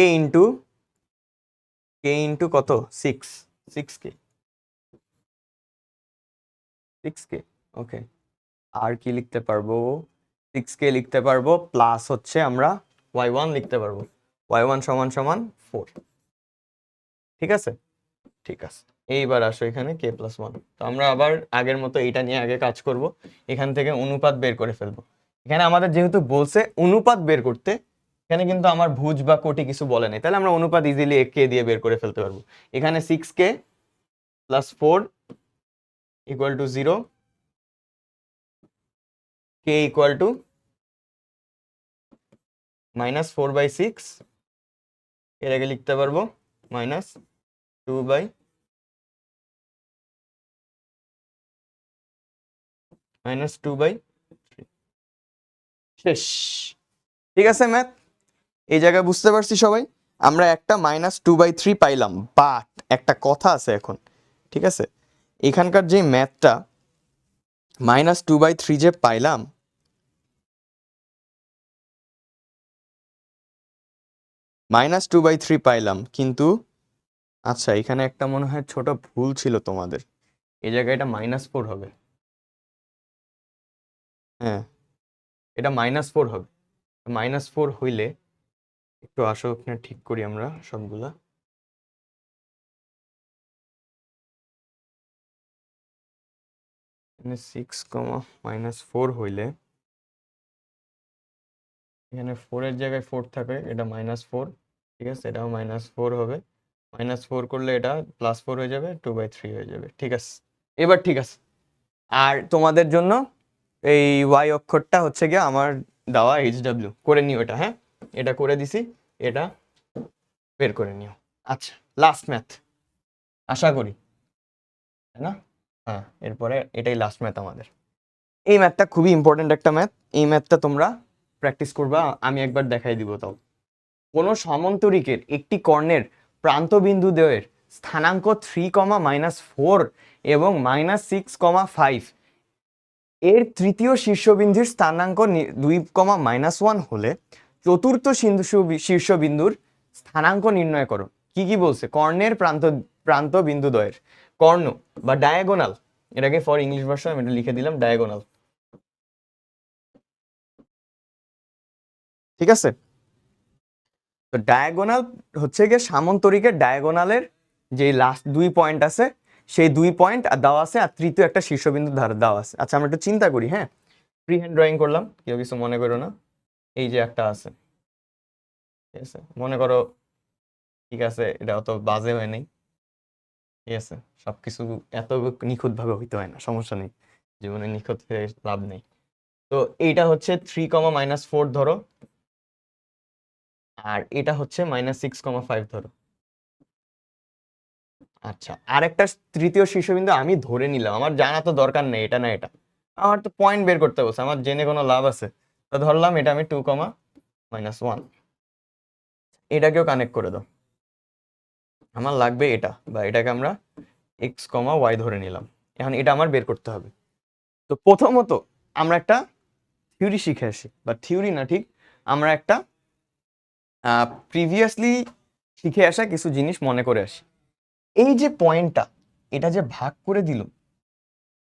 ইন্টু কত 6 কে ওকে। আর কি লিখতে পারবো, 6 কে লিখতে পারবো, প্লাস হচ্ছে আমরা y1 লিখতে পারবো, y1 সমান সমান 4। ঠিক আছে, ঠিক আছে। এইবার আসো এখানে k+1। তো আমরা আবার আগের মতো এইটা নিয়ে আগে কাজ করব, এখান থেকে অনুপাত বের করে ফেলবো। এখানে আমাদের যেহেতু বলছে অনুপাত বের করতে, এখানে কিন্তু আমার ভুজ বা কোটি কিছু বলে নাই, তাহলে আমরা অনুপাত ইজিলি কে দিয়ে বের করে ফেলতে পারবো। এখানে 6k + 4 = 0, k = -4/6, এর আগে লিখতে পারবো -2/3 শেষ। ঠিক আছে ম্যাথ, এই জায়গায় বুঝতে পারছি সবাই? আমরা একটা -2/3 পাইলাম, বাট একটা কথা আছে এখন। ঠিক আছে, এখানকার যে ম্যাথটা -2/3 যে পাইলাম, -2/3 পাইলাম, কিন্তু আচ্ছা এখানে একটা মনে হয় ছোট ভুল ছিল তোমাদের, এই জায়গায় এটা -4 হবে। হ্যাঁ, এটা -4 হবে। -4 হইলে একটু আসো ওখানে ঠিক করি আমরা সবগুলা। 6, -4 হইলে এখানে 4 এর জায়গায় 4 থাকে, এটা -4। ঠিক আছে, এটাও -4 হবে। -4 করলে এটা +4 হয়ে যাবে, 2/3 হয়ে যাবে। ঠিক আছে, এবার ঠিক আছে। আর তোমাদের জন্য এই y অক্ষরটা হচ্ছে গিয়ে আমার দেওয়া HW করে নিও এটা। হ্যাঁ, এটা করে দিছি, এটা বের করে নিও। আচ্ছা, লাস্ট ম্যাথ আশা করি, তাই না? হ্যাঁ, এরপরে এটাই লাস্ট ম্যাথ আমাদের। এই ম্যাথটা খুবই ইম্পর্টেন্ট একটা ম্যাথ, এই ম্যাথটা তোমরা প্র্যাকটিস করবা, আমি একবার দেখাই দিব। তাও কোনো সমান্তরিকের একটি কর্ণের প্রান্তবিন্দু দ্বয়ের স্থানাঙ্ক 3, -4 এবং -6, 5 এর তৃতীয় শীর্ষবিন্দুর স্থানাঙ্ক 2, -1 হলে চতুর্থ শীর্ষবিন্দুর স্থানাঙ্ক নির্ণয় করো। কি কি বলছে? কর্ণের প্রান্ত বিন্দুদ্বয়ের, কর্ণ বা ডায়াগোনাল, এটাকে ফর ইংলিশ ভার্সন আমি এটা লিখে দিলাম ডায়াগোনাল। ঠিক আছে, তো ডায়াগোনাল হচ্ছে গিয়ে সামান্তরিকের ডায়াগোনালের যে লাস্ট 2 পয়েন্ট আছে, সেই 2 পয়েন্ট দেওয়া আছে, আর তৃতীয় একটা শীর্ষবিন্দু দেওয়া আছে। আচ্ছা আমরা একটু চিন্তা করি। হ্যাঁ, ফ্রি হ্যান্ড ড্রয়িং করলাম, কেউ কিছু মনে করো না। এই যে একটা আছে, ঠিক আছে, মনে করো, ঠিক আছে, এটা অত বাজে হয় নাই। ঠিক আছে, সবকিছু এত নিখুঁত ভাবে হইতে হয় না, সমস্যা নেই, জীবনে নিখুঁত হয়ে লাভ নেই। তো এইটা হচ্ছে 3, -4 ধরো, আর এটা হচ্ছে -6, 5 ধরো। আচ্ছা, আর একটা তৃতীয় শীর্ষবিন্দু আমি ধরে নিলাম, আমার জানা তো দরকার নেই এটা না এটা, আমার তো পয়েন্ট বের করতে বলছে, আমার জেনে কোনো লাভ আছে? তো ধরলাম এটা আমি 2, -1, এটাকেও কানেক্ট করে দাও। আমার লাগবে এটা, বা এটাকে আমরা x, y ধরে নিলাম। এখন এটা আমার বের করতে হবে। তো প্রথমত আমরা একটা থিওরি শিখে আসি, বা থিওরি না ঠিক, আমরা একটা প্রিভিয়াসলি শিখে আসা কিছু জিনিস মনে করে আসি। এই যে পয়েন্টটা, এটা যে ভাগ করে দিল,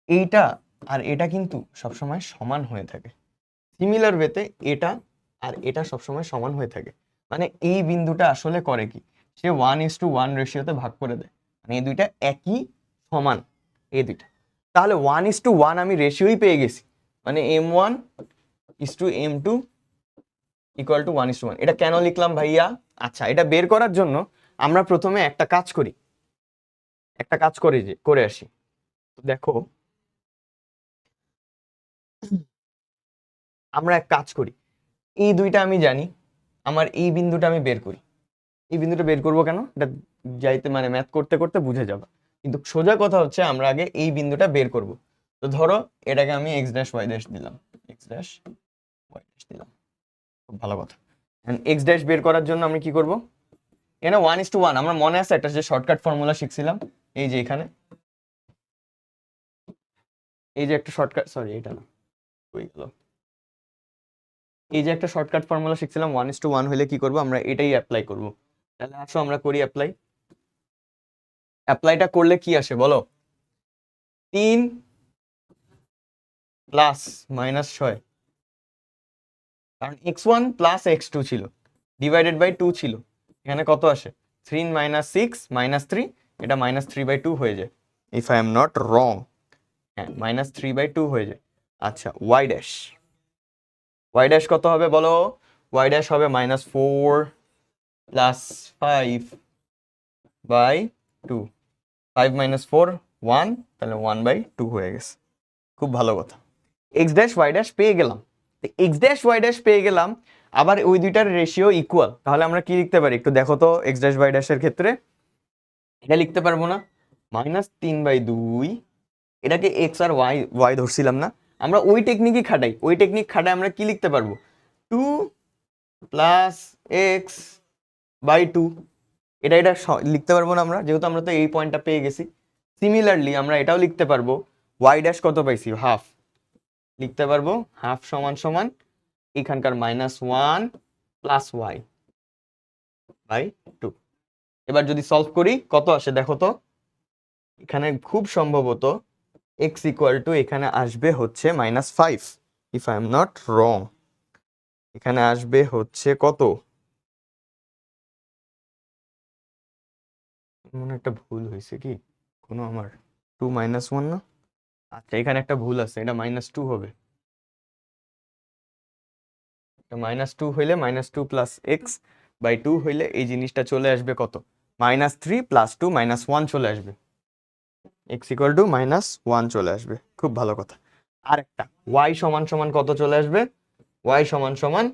এইটা আর এটা কিন্তু সবসময় সমান হয়ে থাকে। সিমিলার ওয়েতে এটা আর এটা সবসময় সমান হয়ে থাকে। মানে এই বিন্দুটা আসলে করে কি, সে 1:1 রেশিওতে ভাগ করে দেয়, মানে এই দুইটা একই সমান, এই দুইটা। তাহলে 1:1 আমি রেশিওই পেয়ে গেছি, মানে m1:m2 = 1:1। এটা কেন লিখলাম ভাইয়া? আচ্ছা, এটা বের করার জন্য আমরা প্রথমে একটা কাজ করি, করে আসি। দেখো, আমরা এক কাজ করি, এই দুইটা আমি জানি, আমার এই বিন্দুটা আমি বের করি। এই বিন্দুটা বের করবো কেন, এটা যাইতে মানে ম্যাথ করতে করতে বুঝে যাবে, কিন্তু সোজা কথা হচ্ছে আমরা আগে এই বিন্দুটা বের করব। তো ধরো এটাকে আমি x', y' দিলাম, x', y' দিলাম, খুব ভালো কথা। x' বের করার জন্য আমি কি করব, এখানে 1:1, আমার মনে আছে একটা যে শর্টকাট ফর্মুলা শিখছিলাম, এই যে এখানে, এই যে একটা শর্টকাট, সরি এটা না, হয়ে গেল, এই যে একটা শর্টকাট ফর্মুলা শিখছিলাম 1:1 হলে কি করব, আমরা এটাই অ্যাপ্লাই করব। তাহলে আসো আমরা করি অ্যাপ্লাই। অ্যাপ্লাইটা করলে কি আসে বলো? 3 প্লাস -6, কারণ x1 প্লাস x2 ছিল, ডিভাইডেড বাই 2 ছিল, এখানে কত আসে 3 - 6 -3, এটা -3/2 হয়ে যায়, if I am not wrong. হ্যাঁ, -3/2 হয়ে যায়। আচ্ছা, ওয়াই ড্যাশ কত হবে বলো? ওয়াই ড্যাশ হবে -4 প্লাস 5/2, 5 - 4 1, তাহলে 1/2 হয়ে গেছে। খুব ভালো কথা। এক্স ড্যাশ ওয়াই ড্যাশ পেয়ে গেলাম। এক্স ড্যাশ ওয়াই ড্যাশ পেয়ে গেলাম, আবার ওই দুইটার রেশিও ইকুয়াল, তাহলে আমরা কি লিখতে পারি একটু দেখো তো। এক্স ড্যাশ ওয়াই ড্যাশের ক্ষেত্রে এটা লিখতে পারবো না, -3/2, এটাকে এক্স আর ওয়াই ওয়াই ধরছিলাম না, আমরা ওই টেকনিকই খাটাই, ওই টেকনিক খাটাই আমরা কি লিখতে পারবো 2 প্লাস x/2, এটা লিখতে পারবো না আমরা, যেহেতু আমরা তো এই পয়েন্টটা পেয়ে গেছি। সিমিলারলি আমরা এটাও লিখতে পারবো, ওয়াই ড্যাশ কত পাইছি হাফ, লিখতে পারবো হাফ সমান সমান এখানকার -1 প্লাস y/2। এবার যদি সলভ করি কত আসে দেখো তো, এখানে খুব সম্ভবত x ইকুয়াল টু এখানে আসবে হচ্ছে -5, if I am not wrong. এখানে আসবে হচ্ছে কত, মনে একটা ভুল হয়েছে কি কোনো আমার, 2 - 1 না? আচ্ছা, এখানে একটা ভুল আছে, এটা -2 হবে। -2 হইলে -2 প্লাস x/2 হইলে এই জিনিসটা চলে আসবে কত, -3 + 2 -1 চলে আসবে, x ইকুয়াল টু -1 চলে আসবে। খুব ভালো কথা। আরেকটা y সমান সমান কত চলে আসবে, y সমান সমান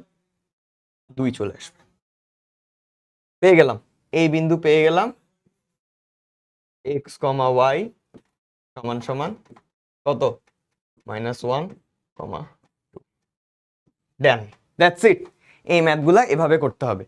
2 চলে আসবে। পেয়ে গেলাম, এই বিন্দু পেয়ে গেলাম, x, y সমান সমান কত, -1, 2। দেন দ্যাটস ইট। এই ম্যাথগুলা এভাবে করতে হবে।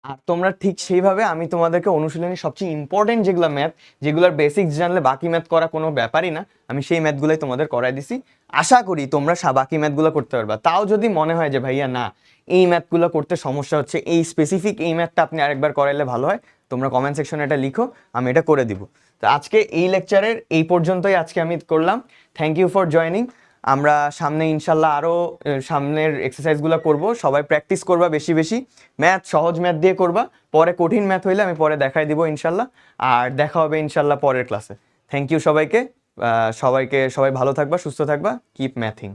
আর তোমরা ঠিক সেইভাবে, আমি তোমাদেরকে অনুশীলনের সবচেয়ে ইম্পর্টেন্ট যেগুলো ম্যাথ, যেগুলোর বেসিক্স জানলে বাকি ম্যাথ করা কোনো ব্যাপারই না, আমি সেই ম্যাথগুলোই তোমাদের করাই দিছি। আশা করি তোমরা বাকি ম্যাথগুলো করতে পারবা। তাও যদি মনে হয় যে ভাইয়া না, এই ম্যাথগুলো করতে সমস্যা হচ্ছে, এই স্পেসিফিক এই ম্যাথটা আপনি আরেকবার করাইলে ভালো হয়, তোমরা কমেন্ট সেকশনে এটা লিখো, আমি এটা করে দিব। তো আজকে এই লেকচারের এই পর্যন্তই আজকে আমি করলাম। Thank you for joining. আমরা সামনে ইনশাল্লাহ আরও সামনের এক্সারসাইজগুলো করব, সবাই প্র্যাকটিস করবা বেশি বেশি, ম্যাথ সহজ ম্যাথ দিয়ে করবা, পরে কঠিন ম্যাথ হইলে আমি পরে দেখাই দিব ইনশাল্লাহ। আর দেখা হবে ইনশাল্লাহ পরের ক্লাসে। থ্যাংক ইউ সবাইকে, সবাই ভালো থাকবা, সুস্থ থাকবা, কিপ ম্যাথিং।